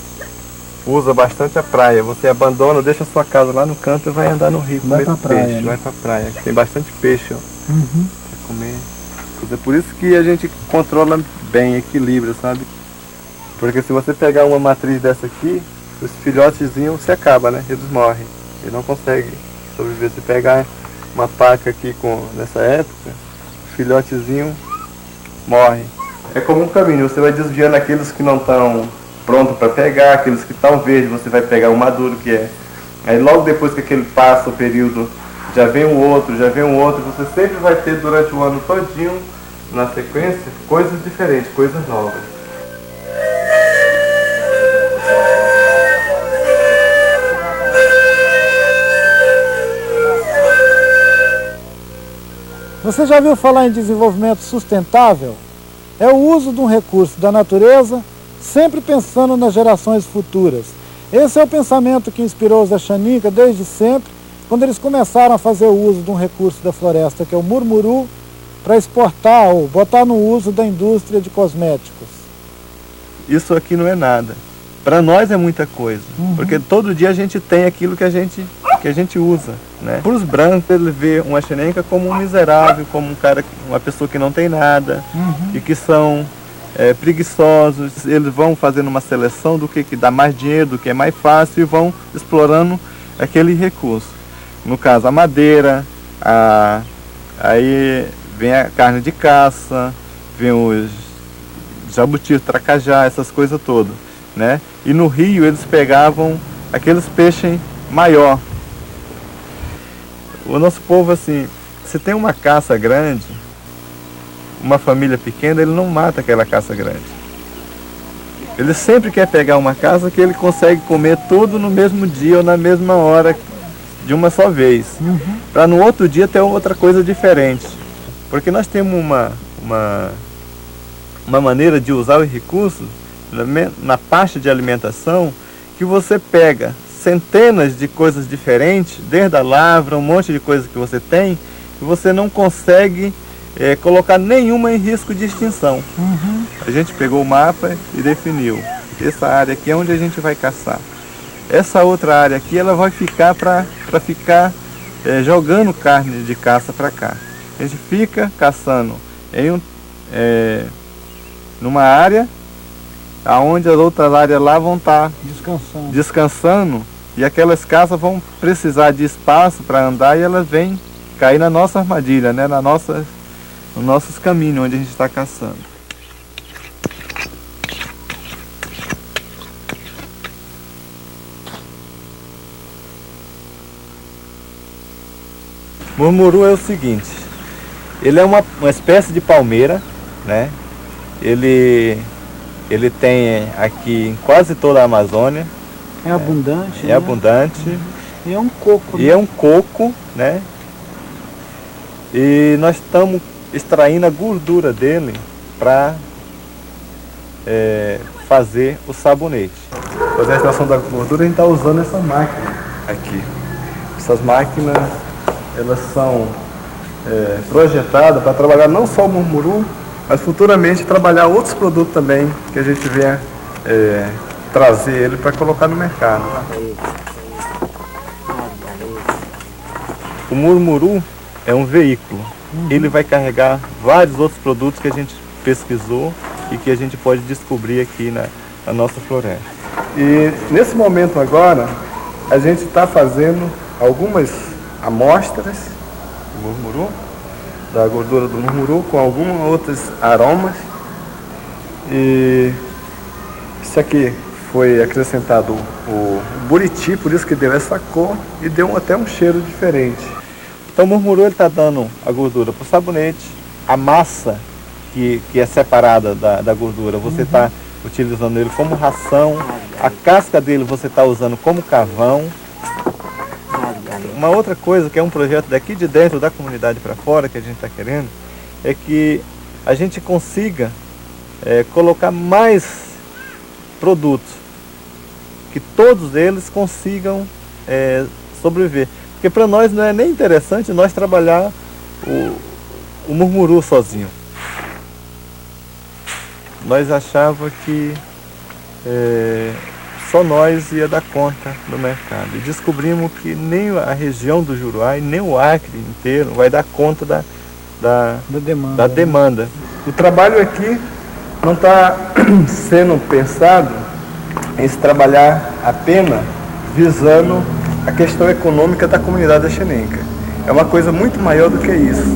usa bastante a praia. Você abandona, deixa a sua casa lá no canto e vai andar no rio comer peixe. Vai pra praia. Tem bastante peixe, ó. Pra comer. É por isso que a gente controla bem, equilibra, sabe? Porque se você pegar uma matriz dessa aqui, os filhotezinhos se acabam, né? Eles morrem. Eles não conseguem sobreviver. Se pegar uma paca aqui nessa época, o filhotezinho morre. É como um caminho, você vai desviando aqueles que não estão prontos para pegar, aqueles que estão verdes, você vai pegar o maduro que é. Aí logo depois que aquele passa o período, já vem um outro, você sempre vai ter durante o ano todinho, na sequência, coisas diferentes, coisas novas. Você já viu falar em desenvolvimento sustentável? É o uso de um recurso da natureza, sempre pensando nas gerações futuras. Esse é o pensamento que inspirou os Axaninca desde sempre, quando eles começaram a fazer o uso de um recurso da floresta, que é o murmuru, para exportar ou botar no uso da indústria de cosméticos. Isso aqui não é nada. Para nós é muita coisa, porque todo dia a gente tem aquilo que a gente usa, né? Para os brancos, ele vê um Axenenca como um miserável, como um cara, uma pessoa que não tem nada, e que são preguiçosos. Eles vão fazendo uma seleção do que dá mais dinheiro, do que é mais fácil, e vão explorando aquele recurso. No caso, a madeira, aí vem a carne de caça, vem os jabuti, tracajá, essas coisas todas, né? E no rio eles pegavam aqueles peixes maior. O nosso povo, assim, se tem uma caça grande, uma família pequena, ele não mata aquela caça grande. Ele sempre quer pegar uma caça que ele consegue comer tudo no mesmo dia ou na mesma hora, de uma só vez. Para no outro dia ter outra coisa diferente. Porque nós temos uma maneira de usar os recursos na parte de alimentação, que você pega centenas de coisas diferentes, desde a lavra, um monte de coisas que você tem, e você não consegue colocar nenhuma em risco de extinção. A gente pegou o mapa e definiu. Essa área aqui é onde a gente vai caçar. Essa outra área aqui, ela vai ficar para ficar jogando carne de caça para cá. A gente fica caçando numa área, aonde as outras áreas lá vão estar descansando, e aquelas caças vão precisar de espaço para andar, e elas vêm cair na nossa armadilha, né? Nos nossos caminhos onde a gente está caçando. Murmuru é o seguinte, ele é uma espécie de palmeira, né? Ele tem aqui em quase toda a Amazônia. É abundante. É abundante. E é um coco. E é um coco, né? E nós estamos extraindo a gordura dele para fazer o sabonete. Para fazer a extração da gordura, a gente está usando essa máquina aqui. Essas máquinas, elas são projetadas para trabalhar não só o murmuru, mas futuramente trabalhar outros produtos também, que a gente venha trazer ele para colocar no mercado. O murmuru é um veículo. Ele vai carregar vários outros produtos que a gente pesquisou e que a gente pode descobrir aqui na nossa floresta. E nesse momento agora, a gente está fazendo algumas amostras do murmuru, da gordura do murmuru, com alguns outros aromas. E isso aqui foi acrescentado o buriti, por isso que deu essa cor e deu até um cheiro diferente. Então o murmuru está dando a gordura para o sabonete, a massa que é separada da gordura, você está utilizando ele como ração, a casca dele você está usando como carvão. Uma outra coisa que é um projeto daqui de dentro da comunidade para fora que a gente está querendo é que a gente consiga colocar mais produtos, que todos eles consigam sobreviver. Porque para nós não é nem interessante nós trabalhar o murmuru sozinho. Nós achávamos que só nós ia dar conta do mercado. E descobrimos que nem a região do Juruá e nem o Acre inteiro vai dar conta da demanda. O trabalho aqui não está sendo pensado em se trabalhar apenas visando a questão econômica da comunidade axenenca. É uma coisa muito maior do que isso.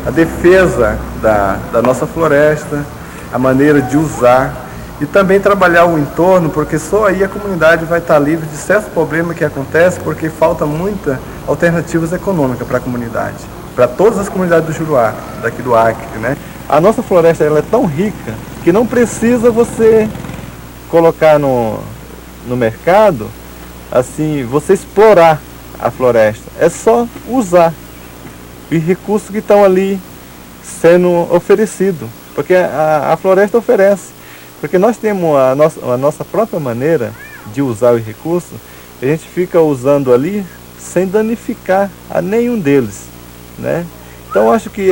A defesa da nossa floresta, a maneira de usar e também trabalhar o entorno, porque só aí a comunidade vai estar livre de certos problemas que acontecem, porque falta muitas alternativas econômicas para a comunidade, para todas as comunidades do Juruá, daqui do Acre, né? A nossa floresta ela é tão rica que não precisa você colocar no mercado, assim, você explorar a floresta. É só usar os recursos que estão ali sendo oferecidos, porque a floresta oferece. Porque nós temos a nossa própria maneira de usar os recursos, a gente fica usando ali sem danificar a nenhum deles, né? Então acho que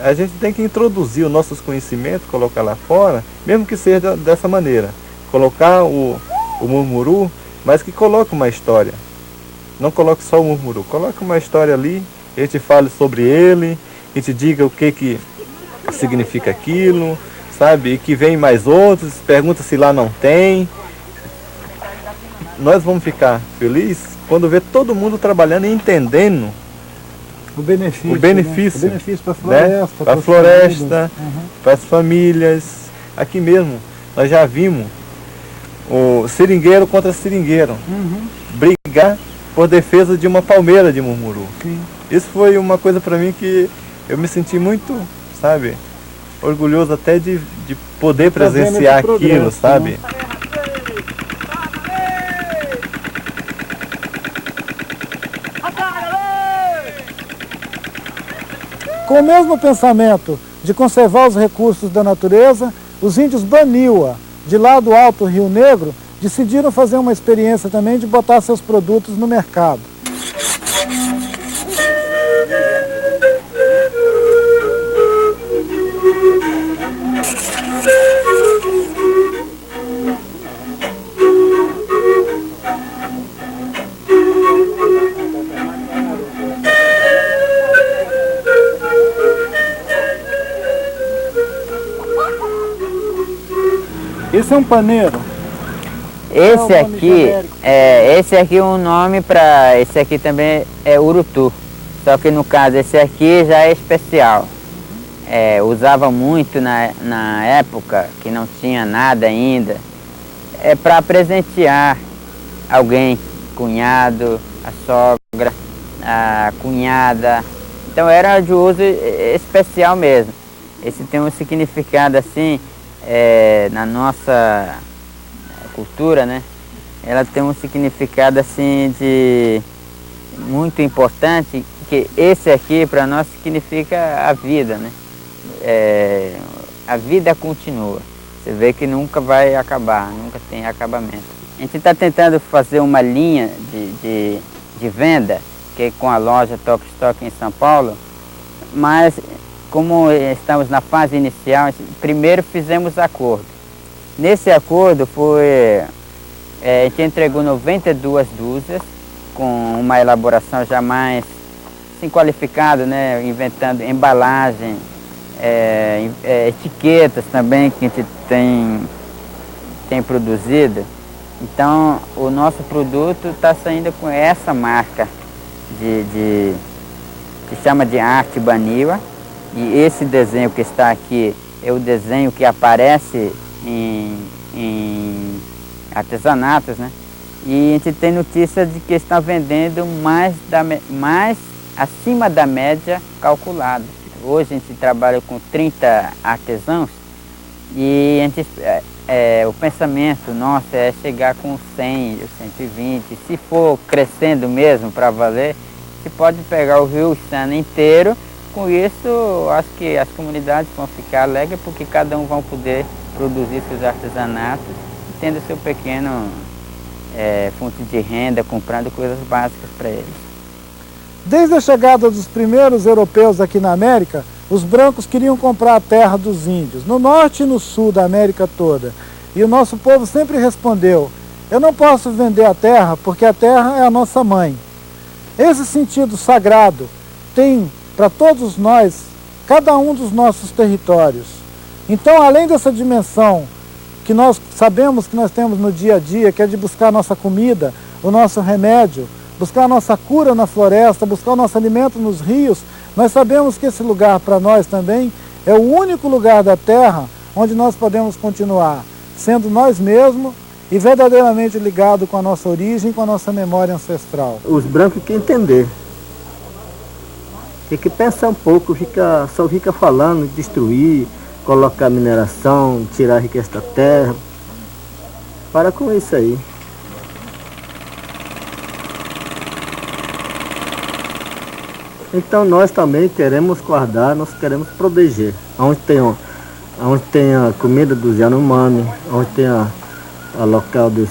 a gente tem que introduzir os nossos conhecimentos, colocar lá fora, mesmo que seja dessa maneira. Colocar o murmuru, mas que coloque uma história. Não coloque só o murmuru, coloque uma história ali, a gente fale sobre ele, a gente diga o que significa aquilo, sabe? E que vem mais outros, pergunta se lá não tem. Nós vamos ficar felizes quando ver todo mundo trabalhando e entendendo o benefício para a floresta, né? Para a floresta, para as famílias. Aqui mesmo, nós já vimos o seringueiro contra seringueiro brigar por defesa de uma palmeira de murmuru. Isso foi uma coisa para mim que eu me senti muito, sabe, orgulhoso até de poder presenciar aquilo, sabe? Né? Com o mesmo pensamento de conservar os recursos da natureza, os índios Baniwa, de lá do Alto Rio Negro, decidiram fazer uma experiência também de botar seus produtos no mercado. Esse é um paneiro. Esse aqui é um nome para... Esse aqui também é urutu. Só que no caso, esse aqui já é especial. Usava muito na época que não tinha nada ainda. É para presentear alguém, cunhado, a sogra, a cunhada. Então era de uso especial mesmo. Esse tem um significado assim, na nossa cultura, né? Ela tem um significado assim muito importante, que esse aqui para nós significa a vida, né? a vida continua. Você vê que nunca vai acabar, nunca tem acabamento. A gente está tentando fazer uma linha de venda, que é com a loja Top Stock em São Paulo, mas como estamos na fase inicial, primeiro fizemos acordo. Nesse acordo a gente entregou 92 dúzias, com uma elaboração já mais assim, qualificada, né? Inventando embalagem, etiquetas também que a gente tem produzido. Então o nosso produto está saindo com essa marca que chama de Arte Baniwa, e esse desenho que está aqui é o desenho que aparece em artesanatos, né? E a gente tem notícia de que está vendendo mais acima da média calculada. Hoje a gente trabalha com 30 artesãos e a gente, o pensamento nosso é chegar com 100, 120. Se for crescendo mesmo para valer, você pode pegar o Rio Sana inteiro. Com isso, acho que as comunidades vão ficar alegres porque cada um vai poder produzir seus artesanatos, tendo seu pequeno fonte de renda, comprando coisas básicas para eles. Desde a chegada dos primeiros europeus aqui na América, os brancos queriam comprar a terra dos índios, no norte e no sul da América toda. E o nosso povo sempre respondeu: eu não posso vender a terra porque a terra é a nossa mãe. Esse sentido sagrado tem para todos nós, cada um dos nossos territórios. Então, além dessa dimensão que nós sabemos que nós temos no dia a dia, que é de buscar a nossa comida, o nosso remédio, buscar a nossa cura na floresta, buscar o nosso alimento nos rios, nós sabemos que esse lugar para nós também é o único lugar da terra onde nós podemos continuar sendo nós mesmos e verdadeiramente ligado com a nossa origem, com a nossa memória ancestral. Os brancos têm que entender. Tem que pensar um pouco, só fica falando, destruir, colocar mineração, tirar a riqueza da terra. Para com isso aí. Então nós também queremos guardar, nós queremos proteger. Onde tem a comida dos Yanomami, onde tem a local dos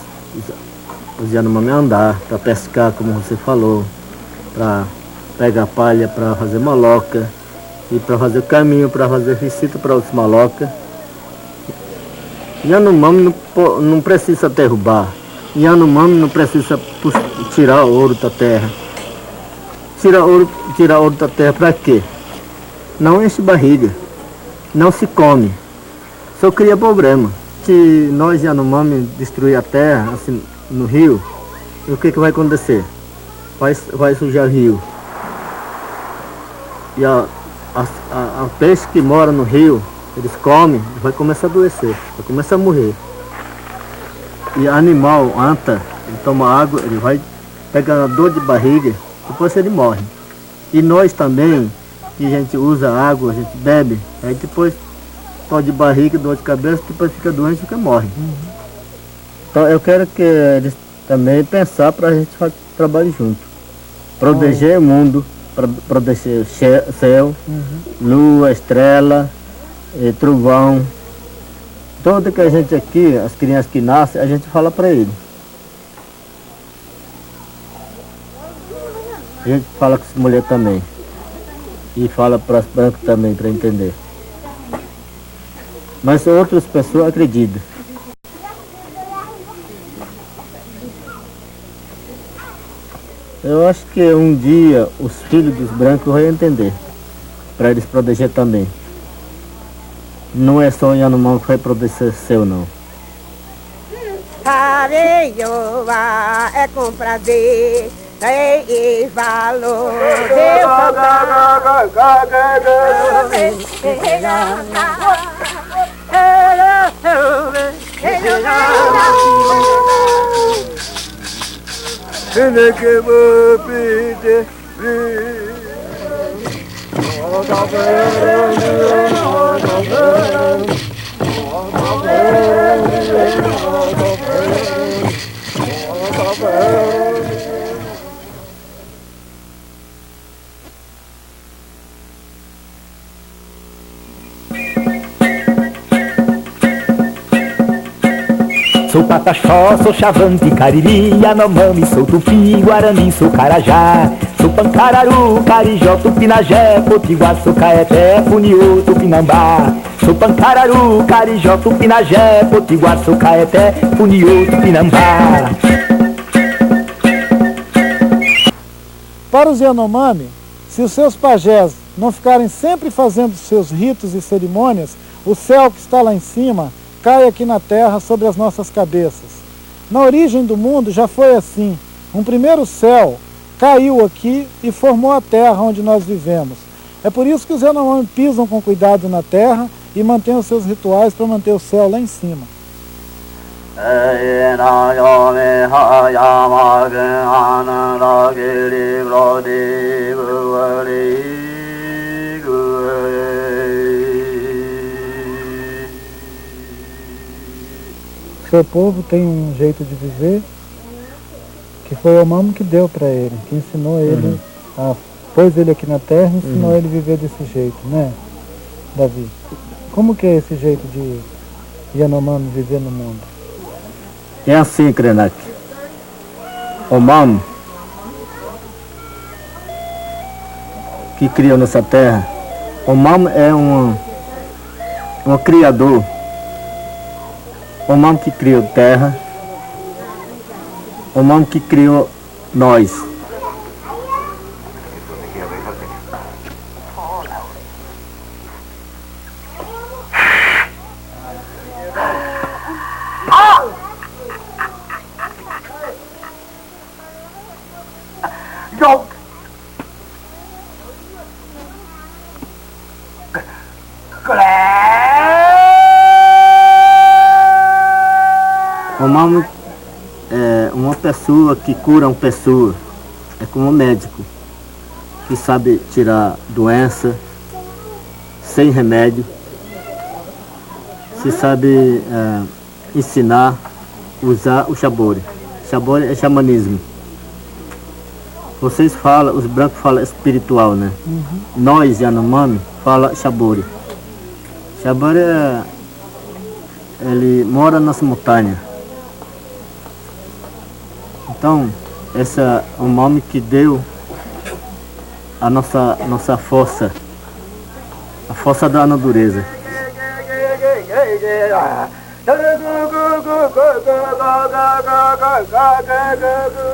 Yanomami andar, para pescar, como você falou, para pegar palha para fazer maloca, e para fazer o caminho, para fazer visita para os maloca. Yanomami não precisa derrubar, Yanomami não precisa tirar ouro da terra. Tirar ouro da terra para quê? Não enche barriga, não se come, só cria problema. Se nós Yanomami destruir a terra assim, no rio, o que vai acontecer? Vai sujar o rio. E a peixe que mora no rio, eles comem, vai começar a adoecer, vai começar a morrer. E animal, anta, ele toma água, ele vai pegar dor de barriga, depois ele morre. E nós também, que a gente usa água, a gente bebe, aí depois dor de barriga, dor de cabeça, depois fica doente e fica morre. Então eu quero que eles também pensar para a gente trabalhar junto. Proteger o mundo, proteger o céu, lua, estrela, trovão. Tudo que a gente aqui, as crianças que nascem, a gente fala para eles. A gente fala com as mulheres também. E fala para as brancas também, para entender. Mas outras pessoas acreditam. Eu acho que um dia os filhos dos brancos vão entender, para eles proteger também. Não é só Yanomami que vai proteger seu, não. Areioa é com prazer e valor. Sou pataxó, sou chavante, cariri, yanomami, sou tupi, guarani, sou carajá. Sou pancararu, carijó, tupinagé, potiguar, sou caeté, funiô, tupinambá. Sou pancararu, carijó, tupinagé, potiguar, sou caeté, funiô, tupinambá. Para os Yanomami, se os seus pajés não ficarem sempre fazendo seus ritos e cerimônias, o céu que está lá em cima cai aqui na terra sobre as nossas cabeças. Na origem do mundo já foi assim. Um primeiro céu caiu aqui e formou a terra onde nós vivemos. É por isso que os Yanomami pisam com cuidado na terra e mantêm os seus rituais para manter o céu lá em cima. Seu povo tem um jeito de viver que foi o Mamo que deu para ele, que ensinou ele, pôs ele aqui na terra e ensinou ele a viver desse jeito, né, Davi? Como que é esse jeito de Yanomami viver no mundo? É assim, Krenak. O Mamo que criou nossa terra, o Mamo é um criador. O Mamo que criou terra, o Mamo que criou nós. O Mamo é uma pessoa que cura uma pessoa, é como um médico que sabe tirar doença sem remédio, se sabe ensinar, usar o Xabori. Xabori é xamanismo. Vocês falam, os brancos falam espiritual, né? Nós, Yanomami, fala Xabori. Xabori ele mora nas montanhas. Então, esse é o nome que deu a nossa força, a força da natureza.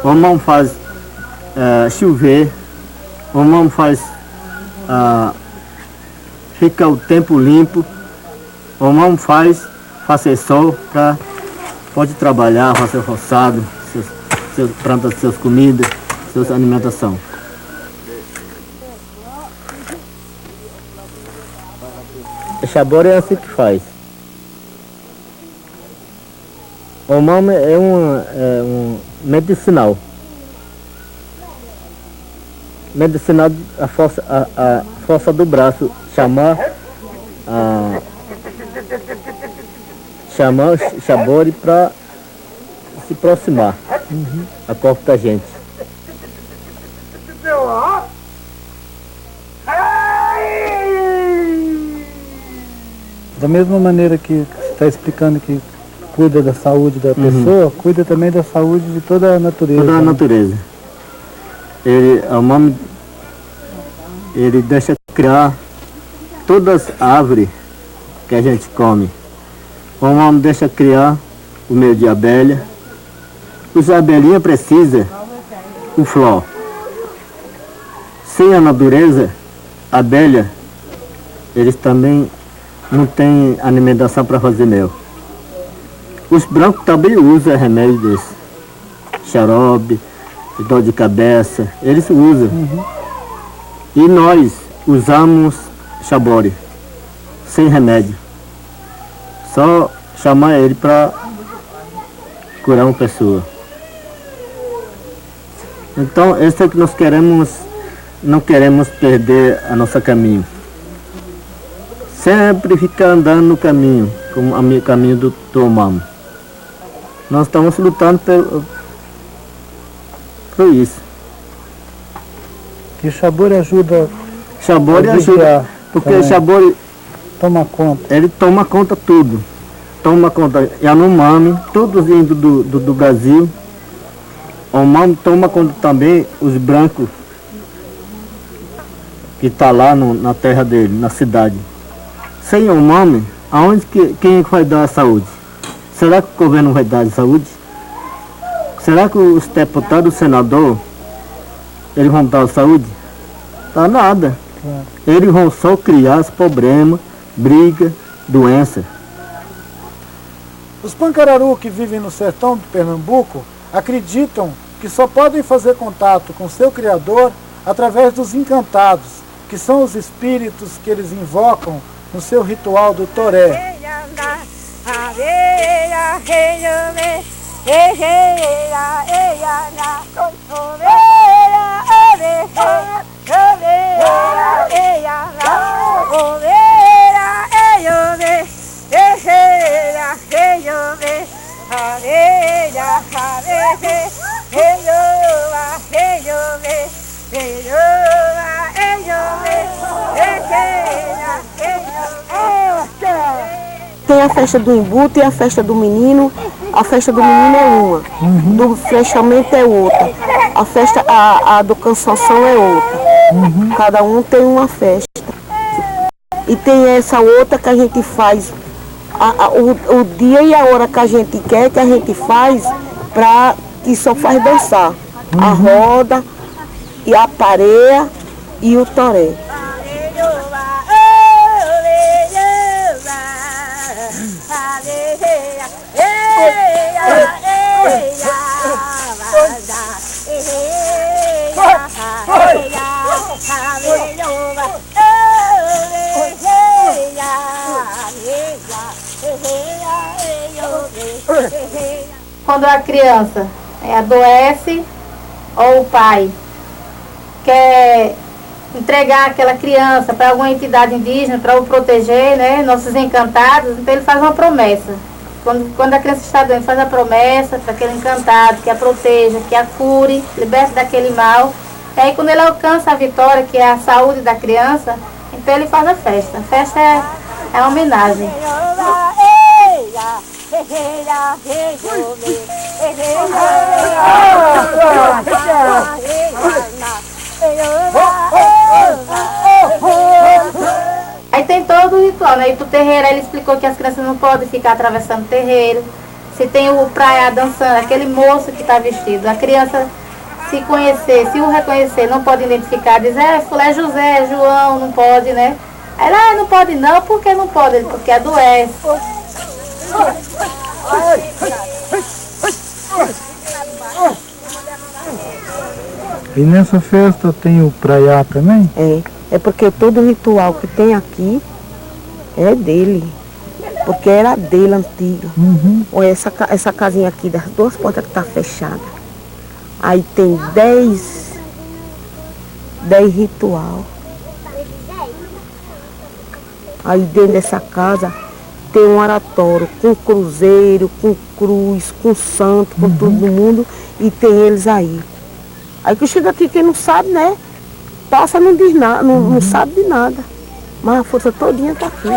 O Mamo faz chover, o Mamo faz fica o tempo limpo, o Mamo faz fazer sol para pode trabalhar, fazer roçado, seus plantas, suas comidas, suas alimentação. O Xabori é assim que faz. O Mamo é um medicinal. Medicinal, a força do braço, chamar o Xabori para se aproximar a corpo da gente. Da mesma maneira que você está explicando que cuida da saúde da pessoa, cuida também da saúde de toda a natureza. Toda a natureza. O Mamo, ele deixa criar todas as árvores que a gente come. O Mamo deixa criar o meio de abelha. Os abelhinhas precisam o flor. Sem a natureza, a abelha, eles também não têm alimentação para fazer mel. Os brancos também usam remédio desse. Xarope, dor de cabeça, eles usam. E nós usamos Xabori, sem remédio. Só chamar ele para curar uma pessoa. Então, esse é que nós queremos, não queremos perder a nosso caminho. Sempre ficar andando no caminho, como o caminho do Mamo. Nós estamos lutando por isso. Que Xabori ajuda. Xabori ajuda, porque o Xabori toma conta. Ele toma conta tudo. toma conta Yanomami, todos os índios do Brasil. O Mami toma conta também os brancos que tá lá na terra dele, na cidade. Sem o Mami, aonde quem vai dar a saúde? Será que o governo vai dar a saúde? Será que os deputados, os senadores, eles vão dar a saúde? Tá nada. Eles vão só criar os problemas, briga, doença. Os Pancararu que vivem no sertão de Pernambuco acreditam que só podem fazer contato com seu Criador através dos encantados, que são os espíritos que eles invocam no seu ritual do toré. Tem a festa do Imbu, tem a festa do menino. A festa do menino é uma, do flechamento é outra, a festa a do cansação é outra. Cada um tem uma festa. E tem essa outra que a gente faz o dia e a hora que a gente quer, que a gente faz, que só faz dançar. A roda, e a pareia e o toré. Quando a criança adoece ou o pai quer entregar aquela criança para alguma entidade indígena para o proteger, né, nossos encantados, então ele faz uma promessa. Quando a criança está doente, faz a promessa para aquele encantado que a proteja, que a cure, liberte daquele mal. E aí quando ele alcança a vitória, que é a saúde da criança, então ele faz a festa. A festa é uma homenagem. Aí tem todo o ritual, né? E pro terreiro ele explicou que as crianças não podem ficar atravessando o terreiro. Se tem o praia dançando, aquele moço que está vestido, a criança se conhecer, se o reconhecer, não pode identificar, diz, fulé José, João, não pode, né? Aí ela, não pode não, por que não pode? Porque adoece. E nessa festa tem o praiá também? É porque todo ritual que tem aqui é dele. Porque era dele antiga. Olha essa casinha aqui, das duas portas que está fechada. Aí tem 10 ritual. Aí dentro dessa casa tem um oratório com cruzeiro, com cruz, com santo, com todo mundo. E tem eles aí. Aí que chega aqui, quem não sabe, né? Passa, não diz nada, não sabe de nada. Mas a força todinha tá aqui.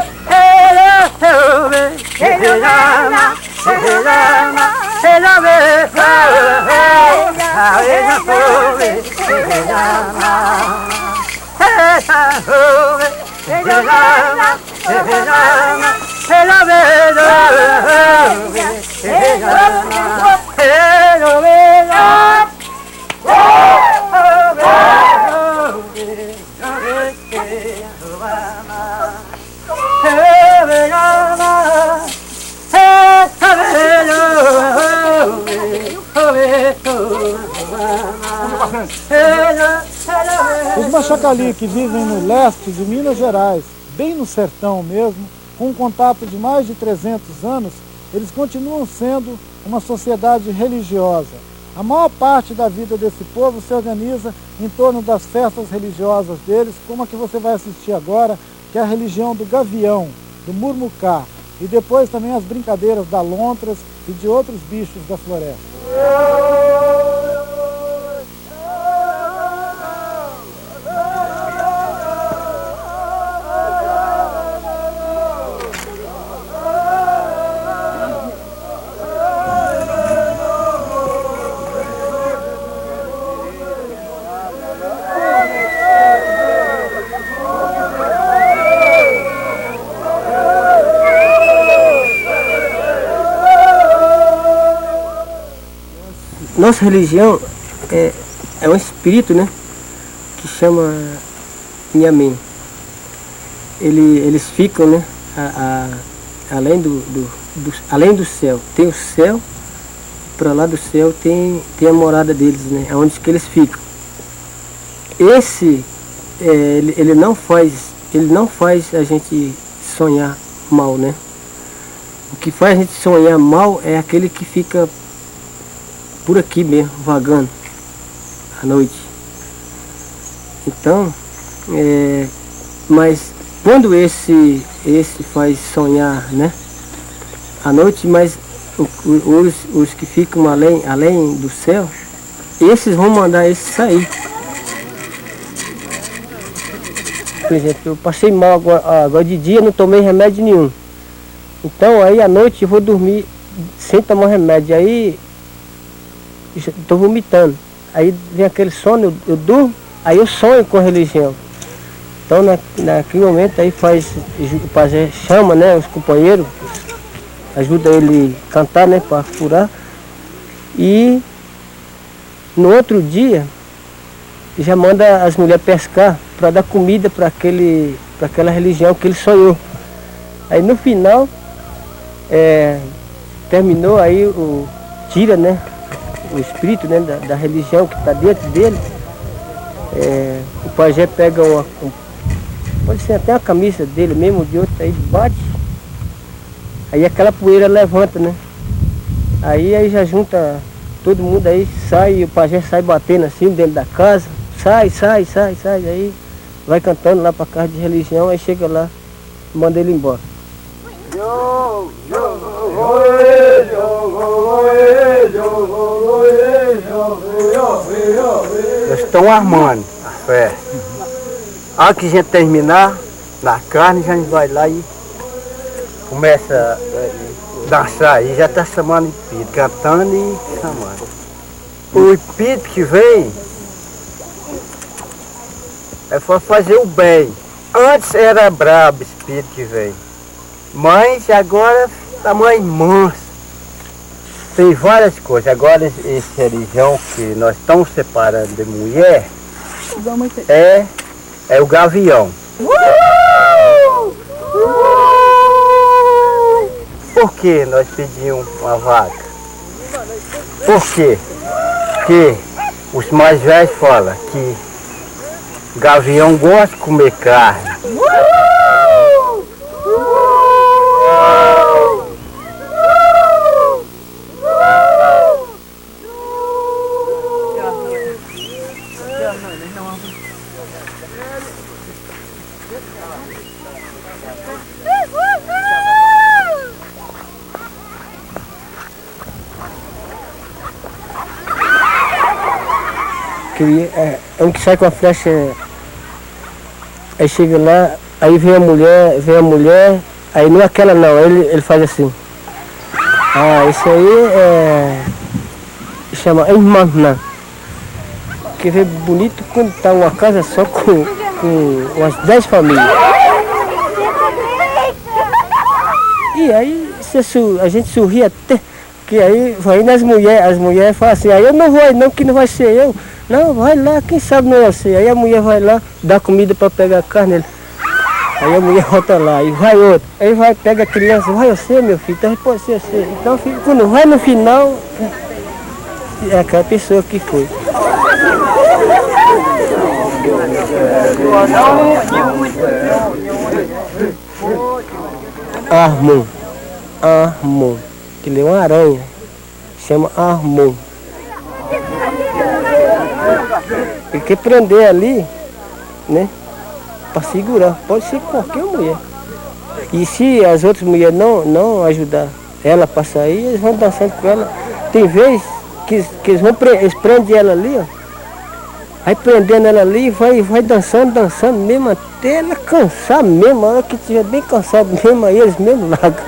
Os Machacali que vivem no leste de Minas Gerais, bem no sertão mesmo, com um contato de mais de 300 anos, eles continuam sendo uma sociedade religiosa. A maior parte da vida desse povo se organiza em torno das festas religiosas deles, como a que você vai assistir agora, que é a religião do Gavião, do Murmucá, e depois também as brincadeiras da lontras e de outros bichos da floresta. nossa religião é um espírito, né? Que chama Inhamim. Eles ficam, né? Além do céu. Tem o céu, para lá do céu tem a morada deles, né? É onde que eles ficam. Esse, ele não faz a gente sonhar mal, né? O que faz a gente sonhar mal é aquele que fica por aqui mesmo, vagando à noite. Então, mas quando esse faz sonhar, né, à noite, mas os que ficam além do céu, esses vão mandar esse sair. Por exemplo, eu passei mal agora de dia, não tomei remédio nenhum. Então aí à noite eu vou dormir sem tomar remédio, aí estou vomitando. Aí vem aquele sono, eu durmo, aí eu sonho com a religião. Então naquele momento aí o pajé chama, né, os companheiros, ajuda ele a cantar, né, para curar. E no outro dia já manda as mulheres pescar para dar comida para aquela religião que ele sonhou. Aí no final terminou, aí tira, né, o espírito, né, da religião que está dentro dele. O pajé pega pode ser até a camisa dele mesmo, de outro, aí bate, aí aquela poeira levanta, né? Aí já junta todo mundo, aí sai, o pajé sai batendo assim dentro da casa, sai, aí vai cantando lá para casa de religião, aí chega lá, manda ele embora. Eles estão armando a festa. A que a gente terminar na carne, a gente vai lá e começa a dançar. E já está chamando espírito, cantando e chamando. O espírito que vem é para fazer o bem. Antes era brabo o espírito que vem, mas agora está mais manso. Tem várias coisas. Agora essa religião que nós estamos separando de mulher é o gavião. Por que nós pedimos uma vaca? Por quê? Porque os mais velhos falam que gavião gosta de comer carne. É um que sai com a flecha, aí chega lá, aí vem a mulher, aí não é aquela não, ele faz assim. Isso aí chama irmã, que vê bonito quando tá uma casa só com umas 10 famílias. E aí a gente sorri até, que aí vai nas mulheres, as mulheres falam assim, aí eu não vou não, que não vai ser eu. Não, vai lá, quem sabe não é você. Aí a mulher vai lá, dá comida para pegar a carne. Aí a mulher volta lá, e vai outro. Aí vai, pega a criança, vai você, meu filho, então pode ser você. Então, quando vai no final, é aquela pessoa que foi. Armon, que ele é uma aranha, chama Armon. Ele quer prender ali, né, para segurar, pode ser qualquer mulher. E se as outras mulheres não ajudar ela para sair, eles vão dançando com ela. Tem vezes que eles prendem ela ali, ó. Aí prendendo ela ali, vai dançando mesmo, até ela cansar mesmo. A hora que estiver bem cansado mesmo, aí eles mesmo largam.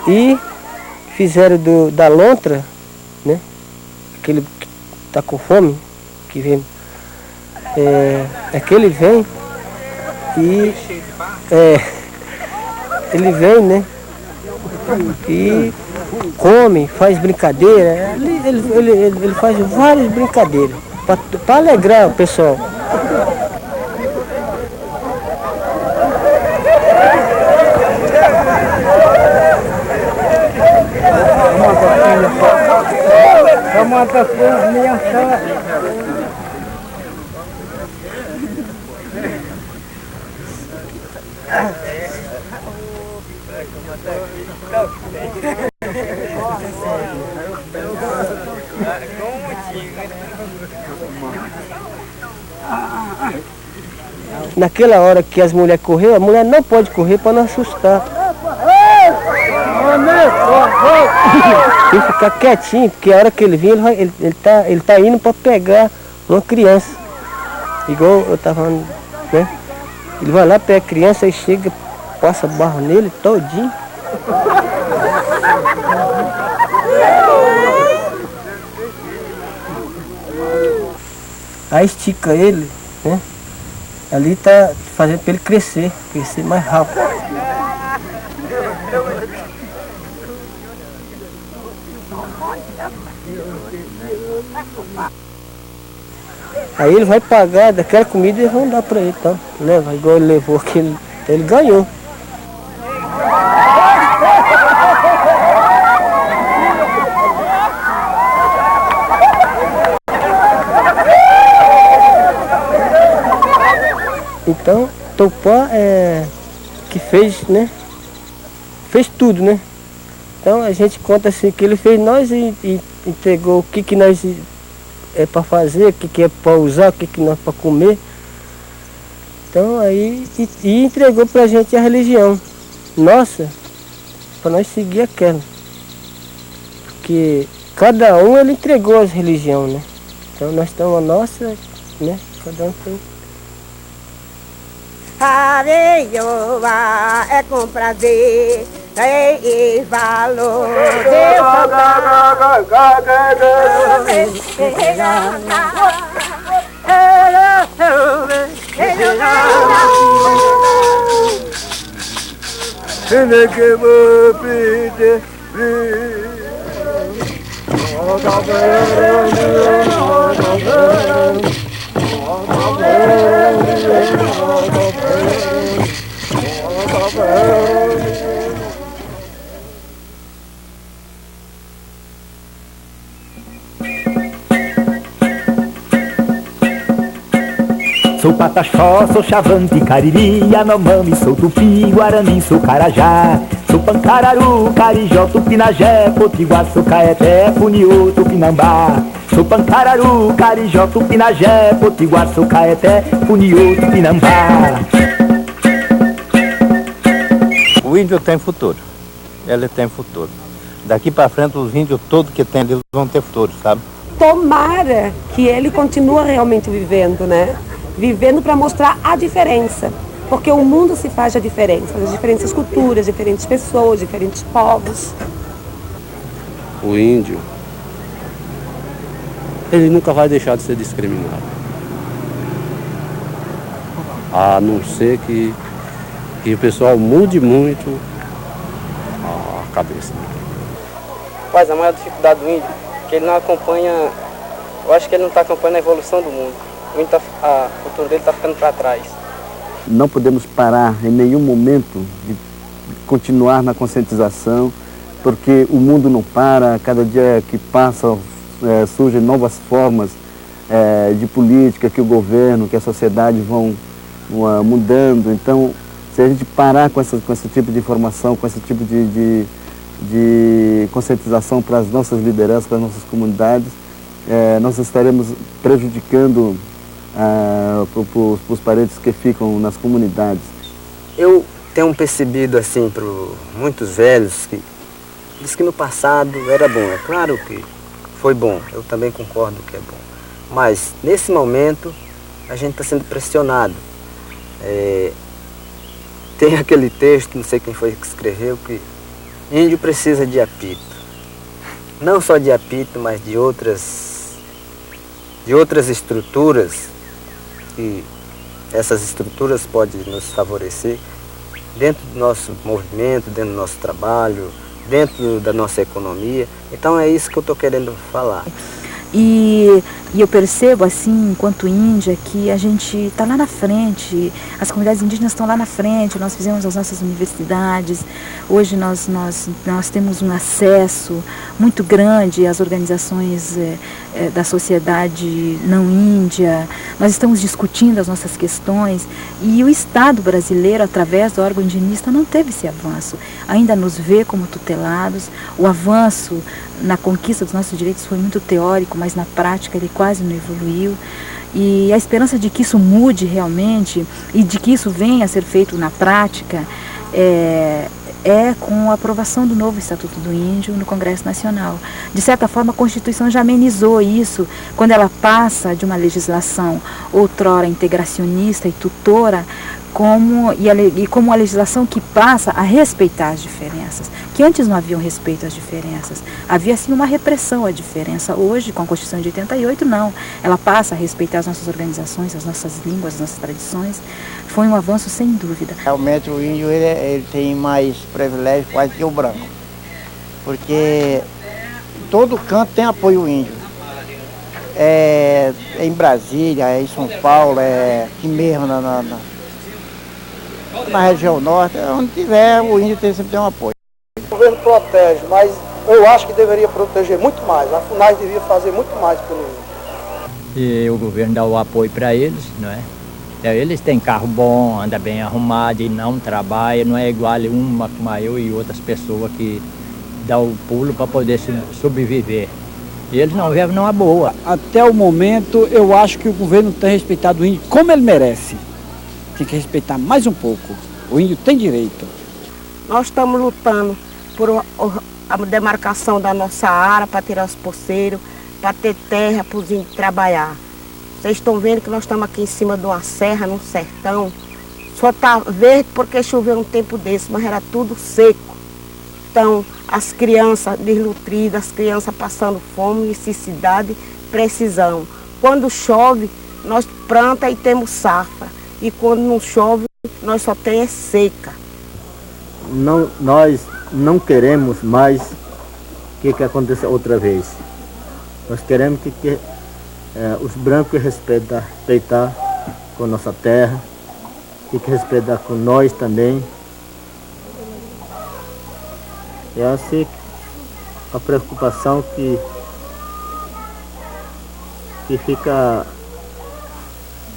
E fizeram da lontra, né? Aquele que está com fome, que vem, aquele vem e ele vem, né? E come, faz brincadeira. Ele faz várias brincadeiras para alegrar o pessoal. Naquela hora que as mulheres correram, a mulher não pode correr para não assustar. Tem que ficar quietinho, porque a hora que ele vir, ele tá indo para pegar uma criança. Igual eu estava falando, né? Ele vai lá, pega a criança e chega, passa barro nele todinho. Aí estica ele, né? Ali tá fazendo para ele crescer mais rápido. Aí ele vai pagar daquela comida e vão dar para ele, tá? Leva, igual ele levou aquele, ele ganhou. Então, Tupã que fez, né? Fez tudo, né? Então a gente conta assim que ele fez nós e entregou o que nós é para fazer, o que é para usar, o que nós é para comer. Então aí e entregou para a gente a religião nossa, para nós seguir aquela. Porque cada um ele entregou as religiões, né? Então nós temos a nossa, né? Cada um tem. Areioa é com prazer e valor. Sou Pataxó, sou Xavante, Cariri, Yanomami, sou Tupi, Guarani, sou Carajá. Sou Pancararu, Carijó, Tupinagé, Potiguar, sou Caeté, Puniú, Tupinambá. Sou Pancararu, Carijó, Tupinagé, Potiguar, sou Caeté, Puniú, Tupinambá. O índio tem futuro, ele tem futuro. Daqui para frente os índios todos que tem ali vão ter futuro, sabe? Tomara que ele continue realmente vivendo, né? Vivendo para mostrar a diferença, porque o mundo se faz a diferença, as diferentes culturas, diferentes pessoas, diferentes povos. O índio, ele nunca vai deixar de ser discriminado, a não ser que o pessoal mude muito a cabeça. Mas a maior dificuldade do índio é que ele não acompanha, eu acho que ele não está acompanhando a evolução do mundo. A cultura dele está ficando para trás. Não podemos parar em nenhum momento de continuar na conscientização, porque o mundo não para, cada dia que passa surgem novas formas de política que o governo, que a sociedade vão mudando. Então, se a gente parar com esse tipo de informação, com esse tipo de conscientização para as nossas lideranças, para as nossas comunidades, nós estaremos prejudicando os parentes que ficam nas comunidades. Eu tenho percebido assim para muitos velhos que diz que no passado era bom. É claro que foi bom, eu também concordo que é bom. Mas nesse momento a gente está sendo pressionado. Tem aquele texto, não sei quem foi que escreveu, que Índio precisa de apito. Não só de apito, mas de outras estruturas. E essas estruturas podem nos favorecer dentro do nosso movimento, dentro do nosso trabalho, dentro da nossa economia. Então é isso que eu estou querendo falar. E eu percebo, assim, enquanto índia, que a gente está lá na frente, as comunidades indígenas estão lá na frente, nós fizemos as nossas universidades, hoje nós temos um acesso muito grande às organizações da sociedade não índia, nós estamos discutindo as nossas questões e o Estado brasileiro, através do órgão indigenista, não teve esse avanço, ainda nos vê como tutelados, o avanço na conquista dos nossos direitos foi muito teórico, mas na prática ele quase não evoluiu. E a esperança de que isso mude realmente e de que isso venha a ser feito na prática é com a aprovação do novo Estatuto do Índio no Congresso Nacional. De certa forma, a Constituição já amenizou isso quando ela passa de uma legislação outrora integracionista e tutora como a legislação que passa a respeitar as diferenças, que antes não havia um respeito às diferenças, havia sim uma repressão à diferença. Hoje, com a Constituição de 88, não, ela passa a respeitar as nossas organizações, as nossas línguas, as nossas tradições. Foi um avanço sem dúvida. Realmente o índio ele tem mais privilégio quase que o branco, porque todo canto tem apoio índio. Em Brasília, em São Paulo, aqui mesmo na região norte, onde tiver, o índio sempre tem um apoio. O governo protege, mas eu acho que deveria proteger muito mais. A FUNAI devia fazer muito mais pelo índio. E o governo dá o apoio para eles, não é? Eles têm carro bom, anda bem arrumado e não trabalha, não é igual uma como eu e outras pessoas que dão o pulo para poder sobreviver. E eles não vivem numa boa. Até o momento, eu acho que o governo tem respeitado o índio como ele merece. Tem que respeitar mais um pouco. O índio tem direito. Nós estamos lutando por a demarcação da nossa área para tirar os poceiros, para ter terra para os índios trabalhar. Vocês estão vendo que nós estamos aqui em cima de uma serra, num sertão. Só está verde porque choveu um tempo desse, mas era tudo seco. Então, as crianças desnutridas, as crianças passando fome, necessidade, precisão. Quando chove, nós planta e temos safra. E quando não chove, nós só temos seca. Nós não queremos mais que aconteça outra vez. Nós queremos que os brancos respeitar com nossa terra, que respeitar com nós também. É assim a preocupação que fica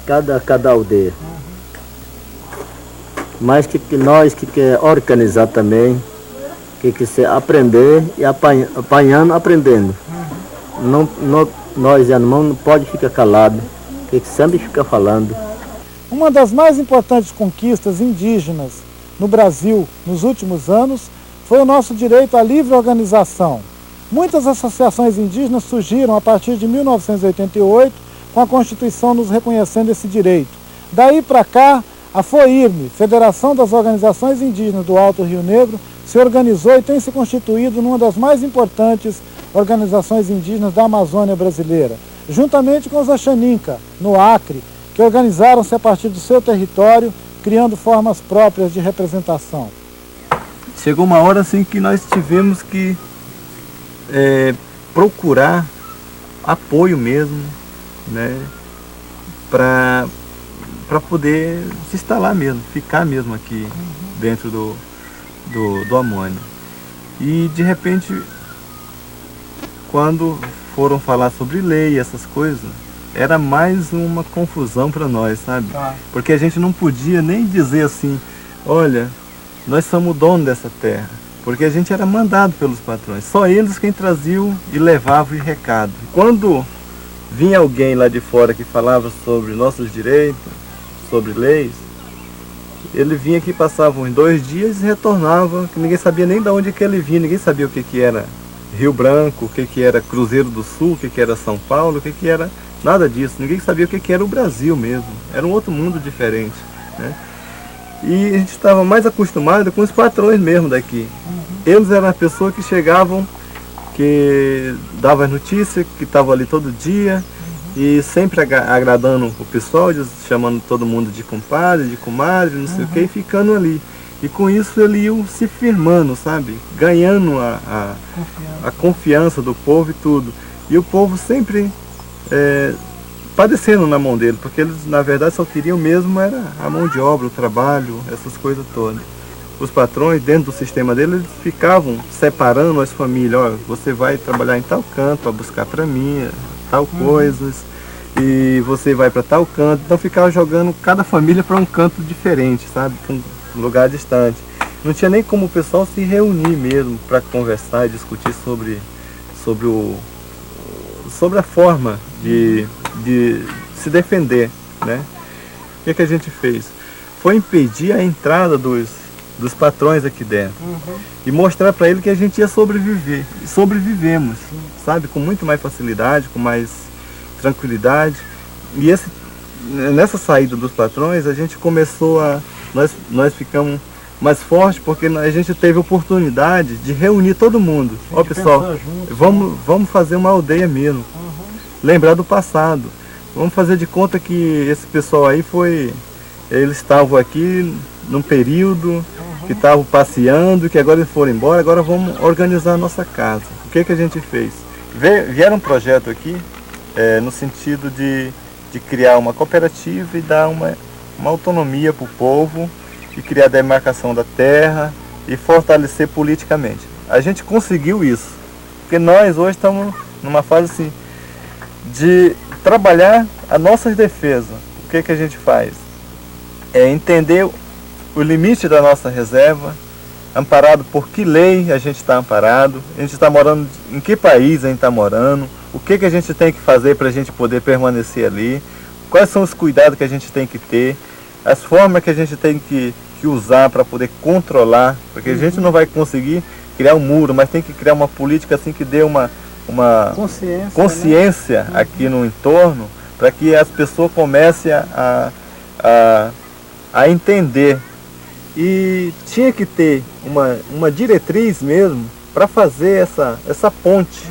cada aldeia. Mas que nós que quer organizar também, que se aprender e apanhando, aprendendo. Nós, Yanomami, não pode ficar calado, que sempre fica falando. Uma das mais importantes conquistas indígenas no Brasil nos últimos anos foi o nosso direito à livre organização. Muitas associações indígenas surgiram a partir de 1988, com a Constituição nos reconhecendo esse direito. Daí para cá, a FOIRME, Federação das Organizações Indígenas do Alto Rio Negro, se organizou e tem se constituído numa das mais importantes organizações indígenas da Amazônia brasileira, juntamente com os Axaninca, no Acre, que organizaram-se a partir do seu território, criando formas próprias de representação. Chegou uma hora assim que nós tivemos que procurar apoio mesmo, né, para poder se instalar mesmo, ficar mesmo aqui dentro do Amônia. E de repente, quando foram falar sobre lei, essas coisas, era mais uma confusão para nós, sabe? Porque a gente não podia nem dizer assim, olha, nós somos o dono dessa terra, porque a gente era mandado pelos patrões, só eles quem traziam e levavam o recado. Quando vinha alguém lá de fora que falava sobre nossos direitos, sobre leis, ele vinha aqui, passava uns 2 dias e retornava, que ninguém sabia nem de onde que ele vinha, ninguém sabia o que era Rio Branco, o que era Cruzeiro do Sul, o que era São Paulo, o que era nada disso, ninguém sabia o que era o Brasil mesmo, era um outro mundo diferente, né? E a gente estava mais acostumado com os patrões mesmo daqui. Eles eram as pessoas que chegavam, que davam as notícias, que estavam ali todo dia, e sempre agradando o pessoal, chamando todo mundo de compadre, de comadre, não sei o que, e ficando ali. E com isso ele ia se firmando, sabe? Ganhando a confiança do povo e tudo. E o povo sempre padecendo na mão dele, porque eles na verdade só queriam mesmo era a mão de obra, o trabalho, essas coisas todas. Os patrões dentro do sistema dele, eles ficavam separando as famílias. Olha, você vai trabalhar em tal canto para buscar para mim tal coisas, e você vai para tal canto. Então ficava jogando cada família para um canto diferente, sabe? Para um lugar distante. Não tinha nem como o pessoal se reunir mesmo para conversar e discutir sobre a forma de se defender, né? O que a gente fez? Foi impedir a entrada dos patrões aqui dentro e mostrar para ele que a gente ia sobreviver. E sobrevivemos, sabe? Com muito mais facilidade, com mais tranquilidade. E nessa saída dos patrões, a gente começou nós ficamos mais fortes porque a gente teve oportunidade de reunir todo mundo. Ó, pessoal, vamos fazer uma aldeia mesmo. Lembrar do passado. Vamos fazer de conta que esse pessoal aí eles estavam aqui num período que estavam passeando, que agora eles foram embora, agora vamos organizar a nossa casa. O que a gente fez? Vieram um projeto aqui no sentido de criar uma cooperativa e dar uma autonomia para o povo e criar a demarcação da terra e fortalecer politicamente. A gente conseguiu isso, porque nós hoje estamos numa fase assim, de trabalhar as nossas defesas. O que a gente faz? É entender o limite da nossa reserva, amparado por que lei a gente está amparado, a gente está morando, em que país a gente está morando, o que a gente tem que fazer para a gente poder permanecer ali, quais são os cuidados que a gente tem que ter, as formas que a gente tem que usar para poder controlar, porque a gente não vai conseguir criar um muro, mas tem que criar uma política assim que dê uma consciência né? Aqui no entorno, para que as pessoas comecem a entender. E tinha que ter uma diretriz mesmo para fazer essa ponte.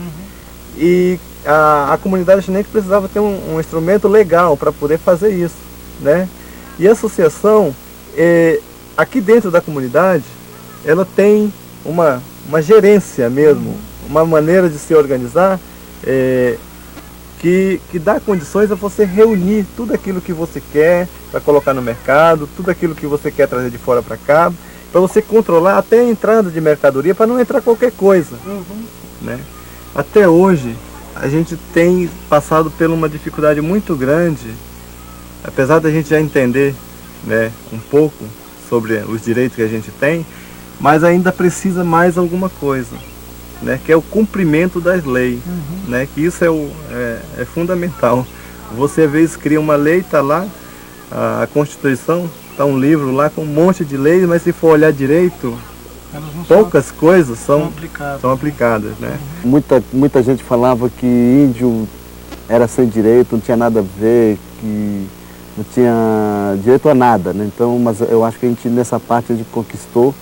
E a comunidade chinesa precisava ter um instrumento legal para poder fazer isso, né? E a associação, aqui dentro da comunidade, ela tem uma gerência mesmo, uma maneira de se organizar que dá condições a você reunir tudo aquilo que você quer para colocar no mercado, tudo aquilo que você quer trazer de fora para cá, para você controlar até a entrada de mercadoria, para não entrar qualquer coisa. Né? Até hoje, a gente tem passado por uma dificuldade muito grande, apesar da gente já entender, né, um pouco sobre os direitos que a gente tem, mas ainda precisa mais alguma coisa. Né, que é o cumprimento das leis, né, que isso é fundamental. Você às vezes cria uma lei, está lá, a Constituição, está um livro lá com um monte de leis, mas se for olhar direito, poucas coisas são aplicadas. Né? Muita gente falava que índio era sem direito, não tinha nada a ver, que não tinha direito a nada. Né? Então, mas eu acho que a gente nessa parte a gente conquistou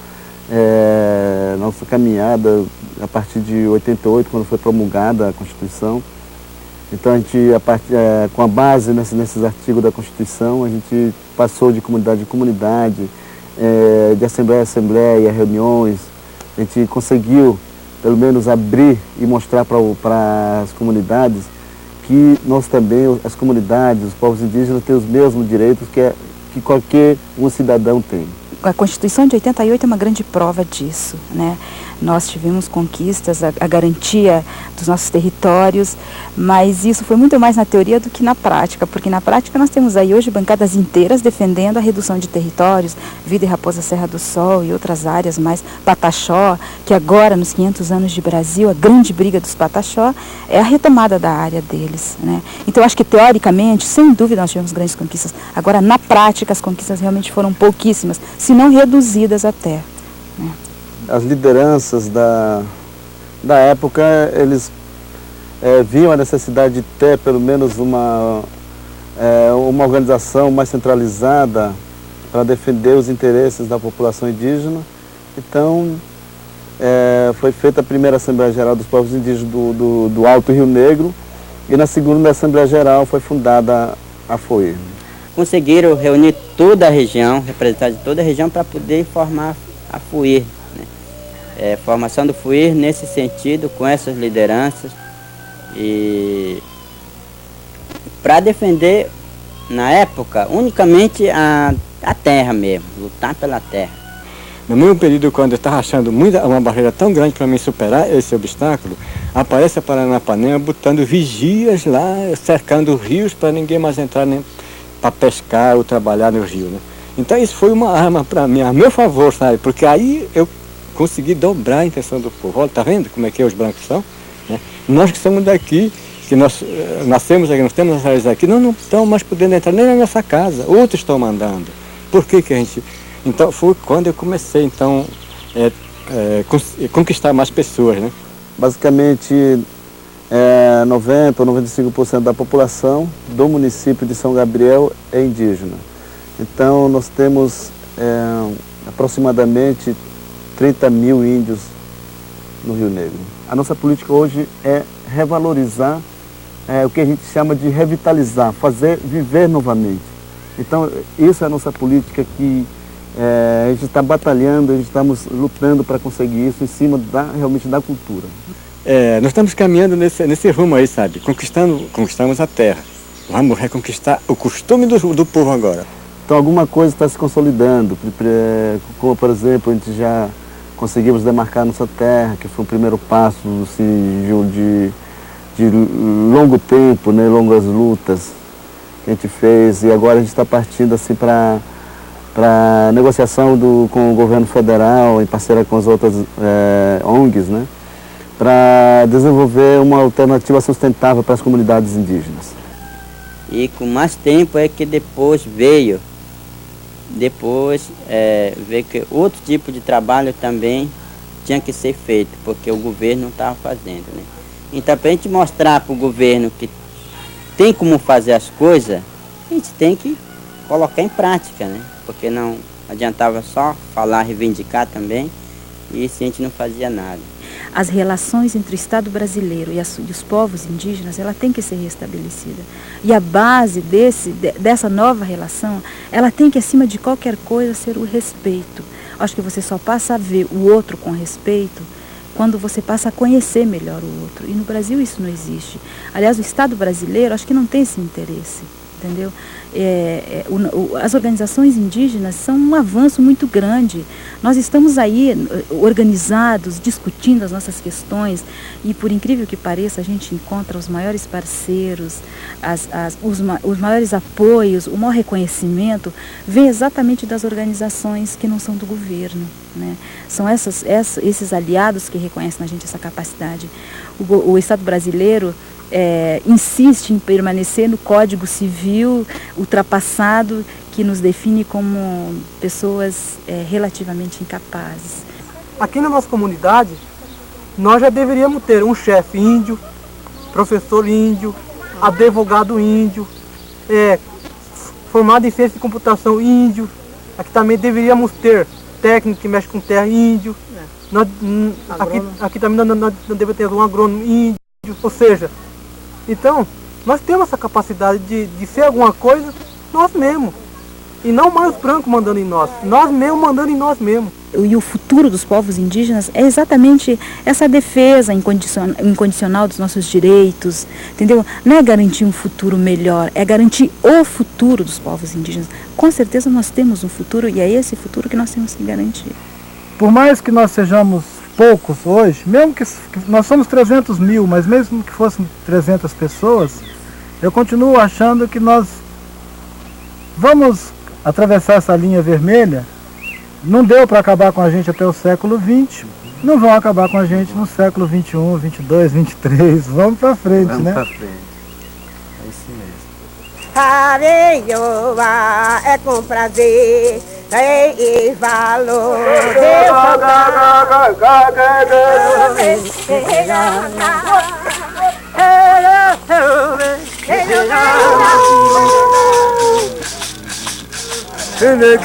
nossa caminhada a partir de 88, quando foi promulgada a Constituição. Então a gente, com a base nesses artigos da Constituição, a gente passou de comunidade em comunidade, de assembleia em assembleia, reuniões. A gente conseguiu, pelo menos, abrir e mostrar para as comunidades que nós também, as comunidades, os povos indígenas, têm os mesmos direitos que qualquer cidadão tem. A Constituição de 88 é uma grande prova disso, né? Nós tivemos conquistas, a garantia dos nossos territórios, mas isso foi muito mais na teoria do que na prática, porque na prática nós temos aí hoje bancadas inteiras defendendo a redução de territórios, Vida e Raposa Serra do Sol e outras áreas mais, Pataxó, que agora nos 500 anos de Brasil, a grande briga dos Pataxó é a retomada da área deles, né? Então eu acho que teoricamente, sem dúvida, nós tivemos grandes conquistas. Agora na prática as conquistas realmente foram pouquíssimas, se não reduzidas até. Né? As lideranças da época, eles viam a necessidade de ter pelo menos uma organização mais centralizada para defender os interesses da população indígena. Então, foi feita a primeira Assembleia Geral dos Povos Indígenas do Alto Rio Negro, e na segunda Assembleia Geral foi fundada a FOIR. Conseguiram reunir toda a região, representantes de toda a região, para poder formar a FOIR. Né? Formação do FOIR nesse sentido, com essas lideranças, e para defender, na época, unicamente a terra mesmo, lutar pela terra. No mesmo período, quando eu estava achando uma barreira tão grande para mim superar esse obstáculo, aparece a Paranapanema botando vigias lá, cercando rios para ninguém mais entrar nem para pescar ou trabalhar no rio. Né? Então isso foi uma arma para mim, a meu favor, sabe? Porque aí eu consegui dobrar a intenção do povo. Olha, tá vendo como é que os brancos são? Né? Nós que somos daqui, que nós nascemos aqui, nós temos as raízes aqui, não estamos mais podendo entrar nem na nossa casa, outros estão mandando. Por que a gente... Então foi quando eu comecei então conquistar mais pessoas, né? Basicamente 90 ou 95% da população do município de São Gabriel é indígena. Então nós temos aproximadamente 30 mil índios no Rio Negro. A nossa política hoje é revalorizar o que a gente chama de revitalizar, fazer viver novamente. Então isso é a nossa política que a gente está batalhando, a gente estamos lutando para conseguir isso em cima realmente da cultura. Nós estamos caminhando nesse rumo aí, sabe? Conquistamos a terra. Vamos reconquistar o costume do povo agora. Então alguma coisa está se consolidando. Como, por exemplo, a gente já conseguimos demarcar nossa terra, que foi o primeiro passo de longo tempo, né? Longas lutas que a gente fez. E agora a gente está partindo assim para negociação com o governo federal, em parceria com as outras ONGs, né, para desenvolver uma alternativa sustentável para as comunidades indígenas. E com mais tempo é que depois veio que outro tipo de trabalho também tinha que ser feito, porque o governo não estava fazendo. Né? Então, para a gente mostrar para o governo que tem como fazer as coisas, a gente tem que colocar em prática, né? Porque não adiantava só falar, reivindicar também, e isso a gente não fazia nada. As relações entre o Estado brasileiro e os povos indígenas, ela tem que ser restabelecida. E a base dessa nova relação, ela tem que, acima de qualquer coisa, ser o respeito. Acho que você só passa a ver o outro com respeito quando você passa a conhecer melhor o outro. E no Brasil isso não existe. Aliás, o Estado brasileiro, acho que não tem esse interesse. Entendeu? As organizações indígenas são um avanço muito grande. Nós estamos aí organizados, discutindo as nossas questões, e por incrível que pareça, a gente encontra os maiores parceiros, os maiores apoios, o maior reconhecimento vem exatamente das organizações que não são do governo. Né? São esses aliados que reconhecem na gente essa capacidade. O Estado brasileiro insiste em permanecer no Código Civil ultrapassado, que nos define como pessoas relativamente incapazes. Aqui na nossa comunidade, nós já deveríamos ter um chefe índio, professor índio, advogado índio, formado em ciência de computação índio. Aqui também deveríamos ter técnico que mexe com terra índio. Aqui também nós devemos ter um agrônomo índio, ou seja, então, nós temos essa capacidade de ser alguma coisa nós mesmos. E não mais os brancos mandando em nós mesmos mandando em nós mesmos. E o futuro dos povos indígenas é exatamente essa defesa incondicional dos nossos direitos, entendeu? Não é garantir um futuro melhor, é garantir o futuro dos povos indígenas. Com certeza nós temos um futuro e é esse futuro que nós temos que garantir. Por mais que nós sejamos poucos hoje, mesmo que nós somos 300 mil, mas mesmo que fossem 300 pessoas, eu continuo achando que nós vamos atravessar essa linha vermelha. Não deu para acabar com a gente até o século XX, não vão acabar com a gente no século XXI, XXII, XXIII, vamos para frente, né? Vamos para frente, é isso mesmo. Areioa é com prazer e valor. Prite,